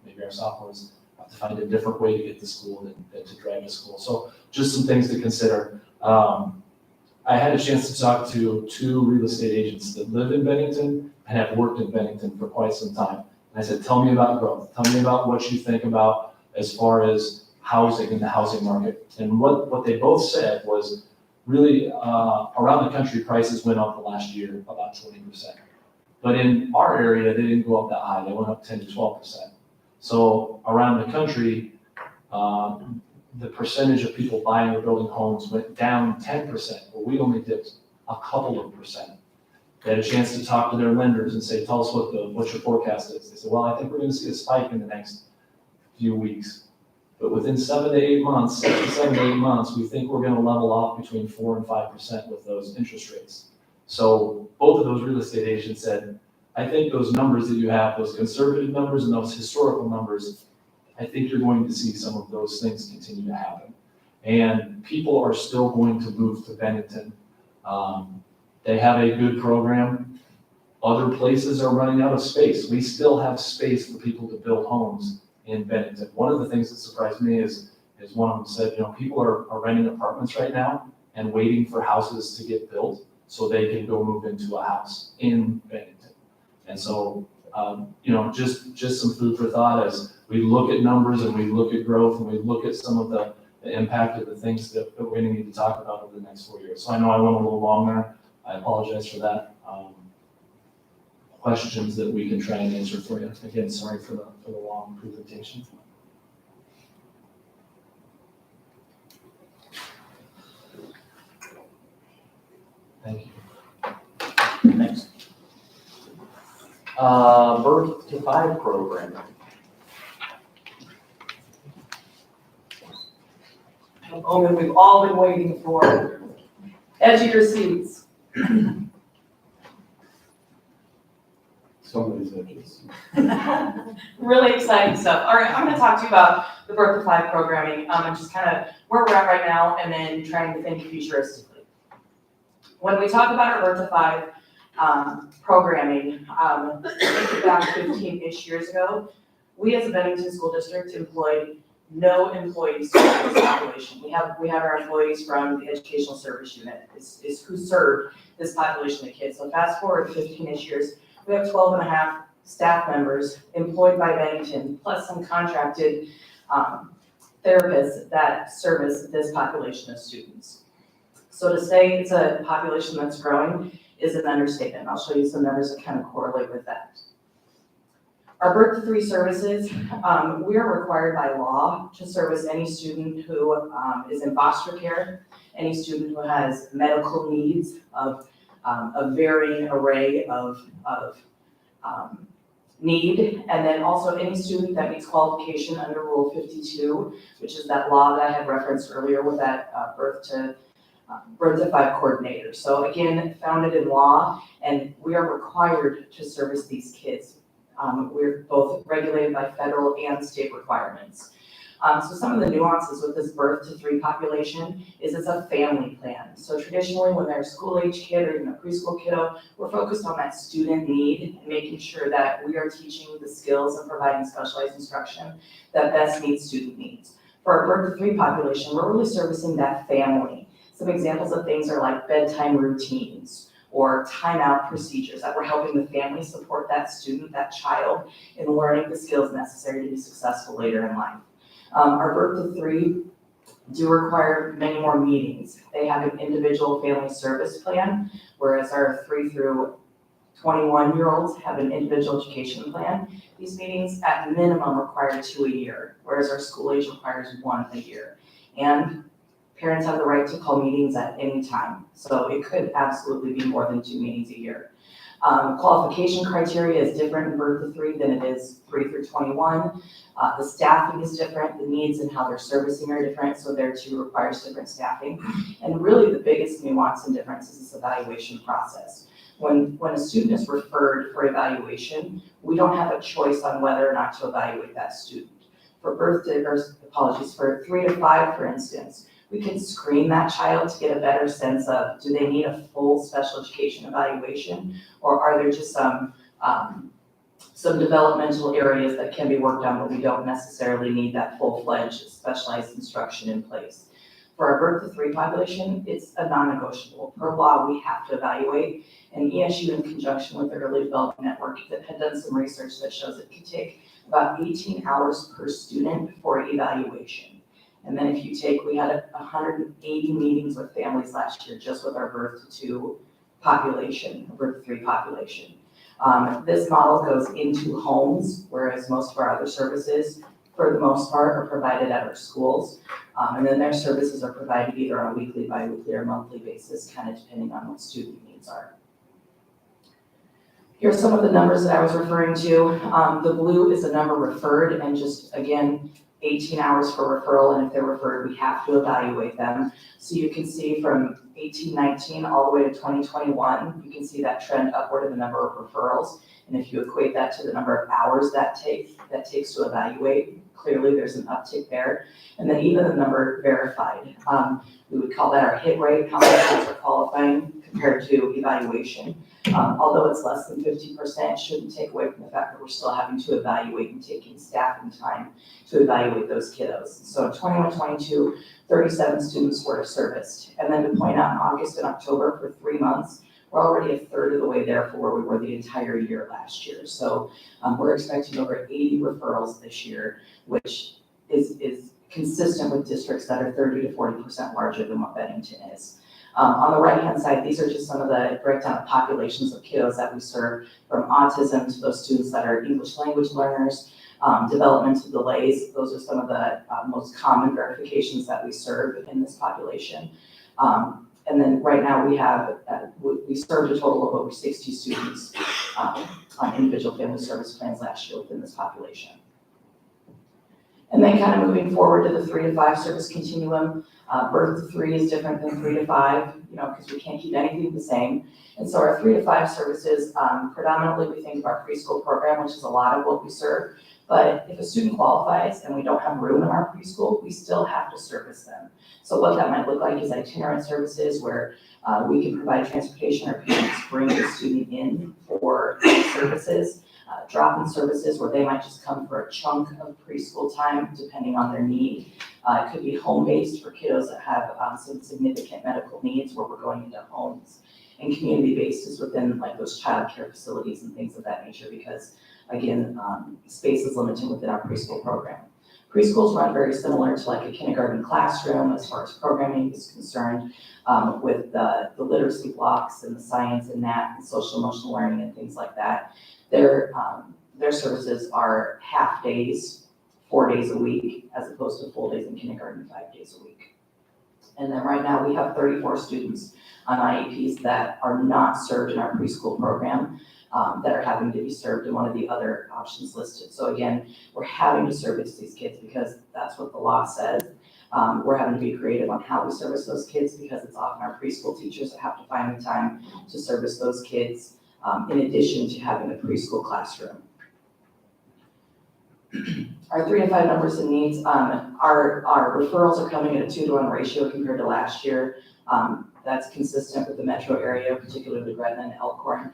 maybe our sophomores have to find a different way to get to school than to drive to school. So just some things to consider. I had a chance to talk to 2 real estate agents that live in Bennington and have worked in Bennington for quite some time. And I said, tell me about growth. Tell me about what you think about as far as housing in the housing market. And what they both said was really around the country, prices went up the last year about 20%. But in our area, they didn't go up that high. They went up 10 to 12%. So around the country, the percentage of people buying or building homes went down 10%, but we only dipped a couple of percent. They had a chance to talk to their lenders and say, tell us what your forecast is. They said, well, I think we're going to see a spike in the next few weeks. But within 7 to 8 months, 6 to 7 to 8 months, we think we're going to level off between 4 and 5% with those interest rates. So both of those real estate agents said, I think those numbers that you have, those conservative numbers and those historical numbers, I think you're going to see some of those things continue to happen. And people are still going to move to Bennington. They have a good program. Other places are running out of space. We still have space for people to build homes in Bennington. One of the things that surprised me is one of them said, people are renting apartments right now and waiting for houses to get built so they can go move into a house in Bennington. And so, just some food for thought as we look at numbers and we look at growth and we look at some of the impact of the things that we're going to need to talk about over the next 4 years. So I know I went a little long there. I apologize for that. Questions that we can try and answer for you. Again, sorry for the long presentation. Thank you. Next. Birth to 5 program. The moment we've all been waiting for. Edge of your seats. Somebody's edges. Really exciting stuff. All right, I'm gonna talk to you about the Birth to 5 programming, and just kind of where we're at right now, and then trying to think futuristically. When we talk about our Birth to 5 programming, think back 15-ish years ago, we as a Bennington School District employed no employees to this population. We had our employees from the Educational Service Unit is who served this population of kids. So fast forward 15-ish years, we have 12 and a half staff members employed by Bennington, plus some contracted therapists that service this population of students. So to say it's a population that's growing is an understatement. I'll show you some numbers that kind of correlate with that. Our Birth to 3 services, we are required by law to service any student who is in foster care, any student who has medical needs of a varying array of need, and then also any student that meets qualification under Rule 52, which is that law that I had referenced earlier with that birth to 5 coordinator. So again, founded in law, and we are required to service these kids. We're both regulated by federal and state requirements. So some of the nuances with this Birth to 3 population is it's a family plan. So traditionally, when they're a school-age kid or even a preschool kiddo, we're focused on that student need and making sure that we are teaching the skills and providing specialized instruction that best meets student needs. For our Birth to 3 population, we're really servicing that family. Some examples of things are like bedtime routines or timeout procedures that we're helping the family support that student, that child, in learning the skills necessary to be successful later in life. Our Birth to 3 do require many more meetings. They have an individual family service plan, whereas our 3 through 21-year-olds have an individual education plan. These meetings at minimum require 2 a year, whereas our school age requires 1 a year. And parents have the right to call meetings at any time. So it could absolutely be more than 2 meetings a year. Qualification criteria is different in Birth to 3 than it is 3 through 21. The staffing is different, the needs and how they're servicing are different, so there too requires different staffing. And really the biggest nuance and difference is this evaluation process. When a student is referred for evaluation, we don't have a choice on whether or not to evaluate that student. For 3 to 5, for instance, we can screen that child to get a better sense of, do they need a full special education evaluation, or are there just some developmental areas that can be worked on, but we don't necessarily need that full-fledged specialized instruction in place. For our Birth to 3 population, it's a non-negotiable. Per law, we have to evaluate, and ESU in conjunction with the Early Development Network that had done some research that shows it can take about 18 hours per student for evaluation. And then if you take, we had 180 meetings with families last year just with our Birth to 2 population, Birth to 3 population. This model goes into homes, whereas most of our other services, for the most part, are provided at our schools. And then their services are provided either on a weekly, bi-weekly, or monthly basis, kind of depending on what student needs are. Here's some of the numbers that I was referring to. The blue is the number referred, and just, again, 18 hours for referral, and if they're referred, we have to evaluate them. So you can see from 18-19 all the way to 2021, you can see that trend upward in the number of referrals. And if you equate that to the number of hours that takes to evaluate, clearly there's an uptick there. And then even the number verified, we would call that our hit rate, how many students are qualifying compared to evaluation. Although it's less than 50%, it shouldn't take away from the fact that we're still having to evaluate and taking staffing time to evaluate those kiddos. So in 21-22, 37 students were serviced. And then to point out, in August and October for 3 months, we're already a third of the way there for where we were the entire year last year. So we're expecting over 80 referrals this year, which is consistent with districts that are 30 to 40% larger than what Bennington is. On the right-hand side, these are just some of the breakdown of populations of kiddos that we serve, from autism to those students that are English language learners, developmental delays. Those are some of the most common verifications that we serve in this population. And then right now we have, we served a total of over 60 students on individual family service plans last year within this population. And then kind of moving forward to the 3 to 5 service continuum, birth to 3 is different than 3 to 5, because we can't keep anything the same. And so our 3 to 5 services, predominantly we think of our preschool program, which is a lot of what we serve. But if a student qualifies and we don't have room in our preschool, we still have to service them. So what that might look like is itinerant services where we can provide transportation or parents bring the student in for services. Drop-in services where they might just come for a chunk of preschool time, depending on their need. It could be home-based for kiddos that have some significant medical needs where we're going into homes. And community-based is within like those child care facilities and things of that nature because, again, space is limited within our preschool program. Preschools run very similar to like a kindergarten classroom as far as programming is concerned, with the literacy blocks and the science and math and social emotional learning and things like that. Their services are half days, 4 days a week, as opposed to full days in kindergarten, 5 days a week. And then right now we have 34 students on IEPs that are not served in our preschool program, that are having to be served in one of the other options listed. So again, we're having to service these kids because that's what the law says. We're having to be creative on how we service those kids because it's often our preschool teachers that have to find the time to service those kids, in addition to having a preschool classroom. Our 3 to 5 numbers and needs, our referrals are coming at a 2-to-1 ratio compared to last year. That's consistent with the metro area, particularly Gretna and Elkhorn,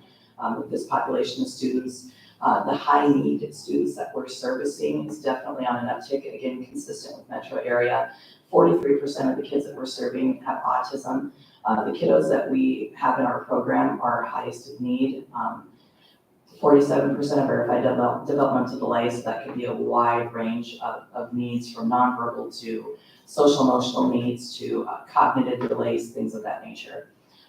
with this population of students. The high need students that we're servicing is definitely on an uptick, again, consistent with metro area. 43% of the kids that we're serving have autism. The kiddos that we have in our program are highest of need. 47% of verified developmental delays, so that could be a wide range of needs from nonverbal to social emotional needs to cognitive delays, things of that nature.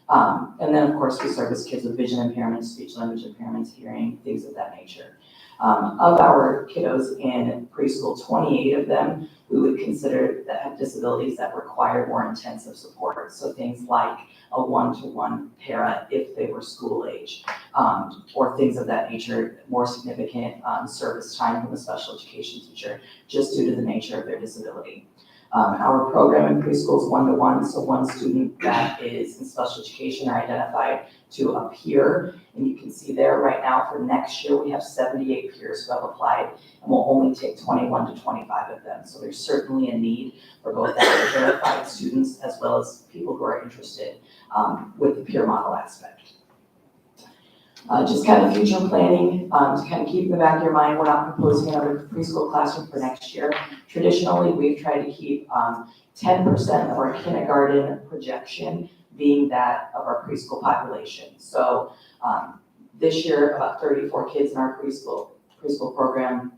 And then of course we service kids with vision impairments, speech language impairments, hearing, things of that nature. Of our kiddos in preschool, 28 of them we would consider that have disabilities that require more intensive support. So things like a 1-to-1 para if they were school age, or things of that nature, more significant service time from a special education teacher just due to the nature of their disability. Our program in preschool is 1-to-1, so one student that is in special education are identified to a peer. And you can see there right now for next year, we have 78 peers who have applied and we'll only take 21 to 25 of them. So there's certainly a need for both that verified students as well as people who are interested with the peer model aspect. Just kind of future planning, to kind of keep in the back of your mind, we're not proposing another preschool classroom for next year. Traditionally, we've tried to keep 10% of our kindergarten projection being that of our preschool population. So this year, about 34 kids in our preschool program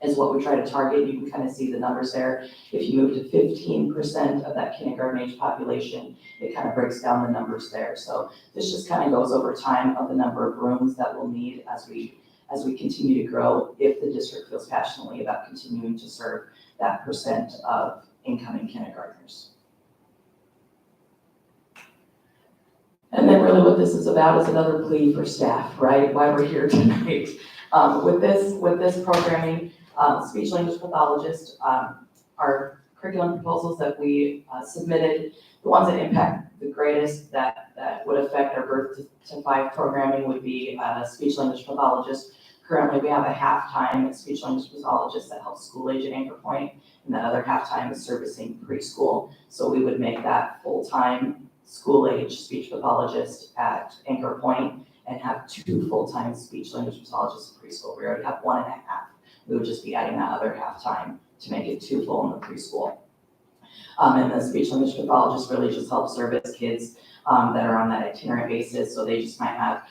is what we try to target. You can kind of see the numbers there. If you move to 15% of that kindergarten age population, it kind of breaks down the numbers there. So this just kind of goes over time of the number of rooms that we'll need as we continue to grow, if the district feels passionately about continuing to serve that percent of incoming kindergartners. And then really what this is about is another plea for staff, right? Why we're here tonight. With this programming, speech language pathologist, our curriculum proposals that we submitted, the ones that impact the greatest that would affect our birth to 5 programming would be a speech language pathologist. Currently, we have a half-time speech language pathologist that helps school age at Anchor Point, and that other half-time is servicing preschool. So we would make that full-time school age speech pathologist at Anchor Point and have 2 full-time speech language pathologists in preschool. We already have 1.5. We would just be adding that other half-time to make it 2 full in the preschool. And the speech language pathologist really just helps service kids that are on that itinerant basis. So they just might have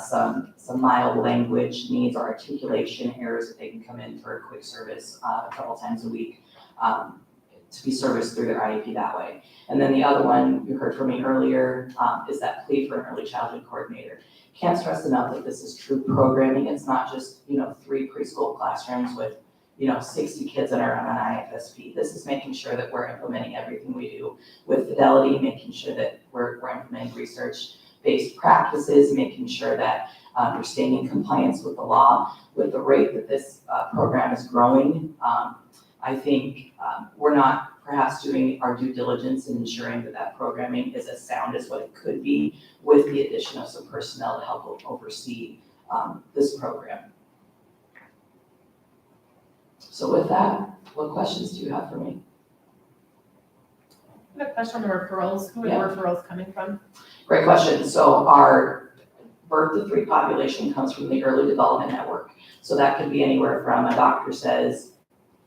some mild language needs or articulation errors that they can come in for a quick service a couple times a week to be serviced through their IEP that way. And then the other one you heard from me earlier is that plea for an early childhood coordinator. Can't stress enough that this is true programming. It's not just 3 preschool classrooms with 60 kids that are on an IFSP. This is making sure that we're implementing everything we do with fidelity, making sure that we're implementing research-based practices, making sure that we're staying in compliance with the law. With the rate that this program is growing, I think we're not perhaps doing our due diligence in ensuring that that programming is as sound as what it could be with the addition of some personnel to help oversee this program. So with that, what questions do you have for me? I have a question on the referrals. Who are Yeah. the referrals coming from? Great question. So our birth to 3 population comes from the Early Development Network. So that could be anywhere from a doctor says,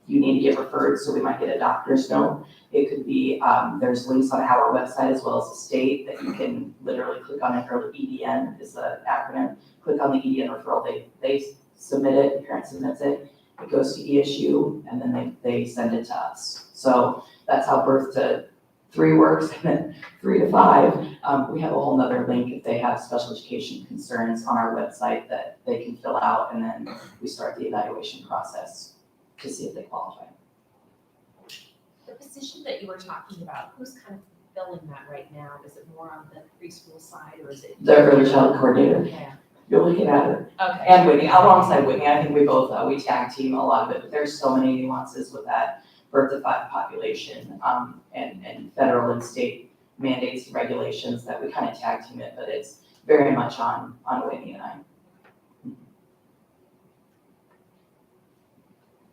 you need to get referred, so we might get a doctor's note. It could be, there's links on our website as well as the state that you can literally click on it, or EDN is the acronym. Click on the EDN referral, they submit it, the parent submits it, it goes to ESU, and then they send it to us. So that's how birth to 3 works, and then 3 to 5, we have a whole nother link if they have special education concerns on our website that they can fill out, and then we start the evaluation process to see if they qualify. The position that you were talking about, who's kind of filling that right now? Is it more on the preschool side, or is it? The early child coordinator, Yeah, you're looking at her. okay. And Whitney, alongside Whitney, I think we both, we tag team a lot of it, but there's so many nuances with that birth to 5 population, and federal and state mandates and regulations that we kind of tag team it, but it's very much on Whitney and I.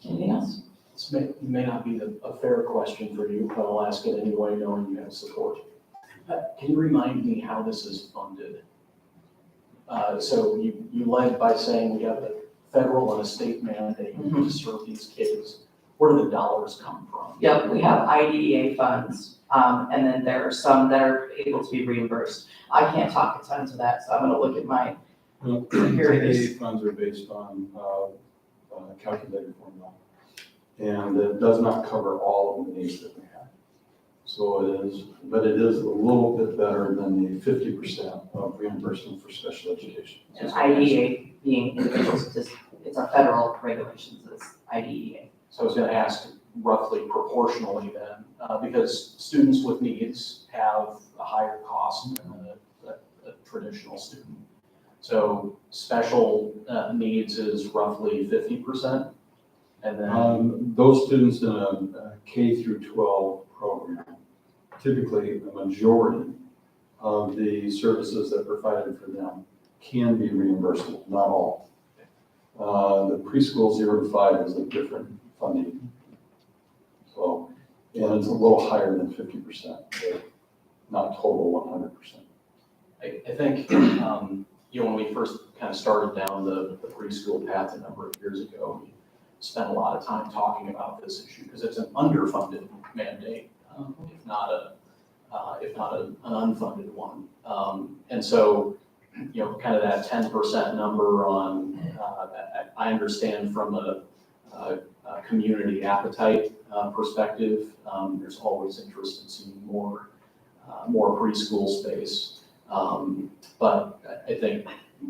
Anything else? This may not be a fair question for you, but I'll ask it anyway, knowing you have support. Can you remind me how this is funded? So you led by saying we have a federal and a state mandate to serve these kids. Where do the dollars come from? Yep, we have IDEA funds, and then there are some that are able to be reimbursed. I can't talk a ton to that, so I'm gonna look at my, here it is. IDA funds are based on calculated formula. And it does not cover all of the needs that we have. So it is a little bit better than the 50% of reimbursement for special education. And IDEA being individuals, it's a federal regulation, so it's IDEA. So I was gonna ask roughly proportionally then, because students with needs have a higher cost than a traditional student. So special needs is roughly 50%, and then. Those students in a K through 12 program, typically the majority of the services that are provided for them can be reimbursable, not all. The preschool 0 to 5 is a different funding. So, and it's a little higher than 50%, but not total 100%. I think, when we first kind of started down the preschool path a number of years ago, we spent a lot of time talking about this issue because it's an underfunded mandate, if not an unfunded one. And so, kind of that 10% number on, I understand from a community appetite perspective, there's always interest in seeing more preschool space. But I think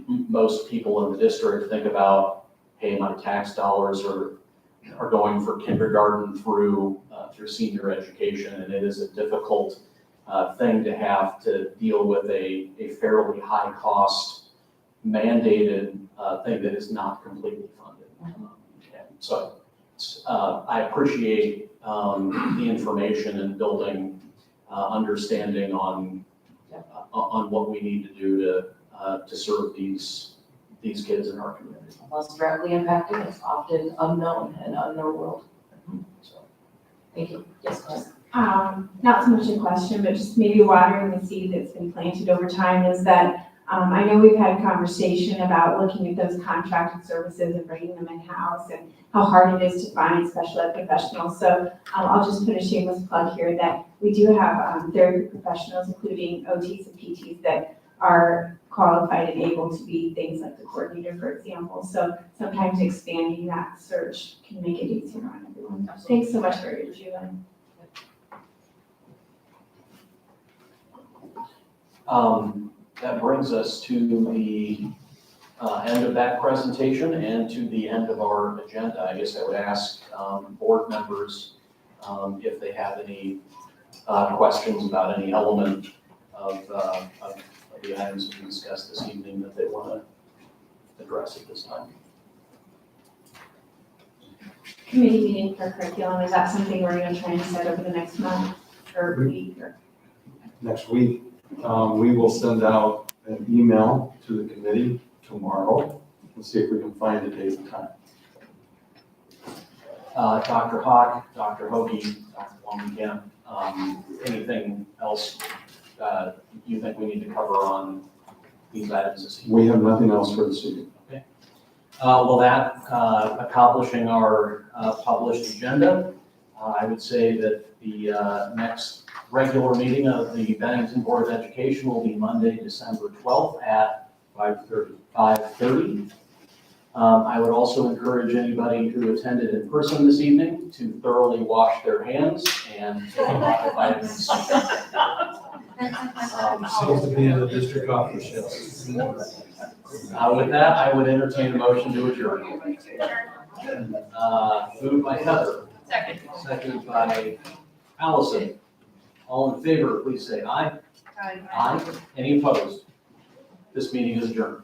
most people in the district think about, hey, my tax dollars are going for kindergarten through senior education, and it is a difficult thing to have to deal with a fairly high cost mandated thing that is not completely funded. And so I appreciate the information and building understanding on what we need to do to serve these kids in our community. Most directly impacted, it's often unknown and unknown world. So, thank you. Yes, Chris. Not so much a question, but just maybe watering the seed that's been planted over time is that I know we've had conversation about looking at those contracted services and bringing them in-house and how hard it is to find special ed professionals. So I'll just put a shameless plug here that we do have therapy professionals, including OTs and PTs, that are qualified and able to be things like the coordinator, for example. So sometimes expanding that search can make it easier on everyone. Thanks so much for your doing. That brings us to the end of that presentation and to the end of our agenda. I guess I would ask board members if they have any questions about any element of the items we discussed this evening that they want to address at this time. committee meeting for curriculum, is that something we're gonna try and set over the next month or week or? Next week, we will send out an email to the committee tomorrow and see if we can find a date and time. Dr. Hawk, Dr. Hoagie, Dr. Blumkamp, anything else you think we need to cover on these items this evening? We have nothing else for this evening. Well, that accomplishing our published agenda, I would say that the next regular meeting of the Bennington Board of Education will be Monday, December 12th at 5:30. I would also encourage anybody who attended in person this evening to thoroughly wash their hands and take a lot of vitamin C. Seems to be in the district office, yes. With that, I would entertain a motion to adjourn. Moved by Heather. Second. Seconded by Allison. All in favor, please say aye. Aye. Any opposed? This meeting is adjourned.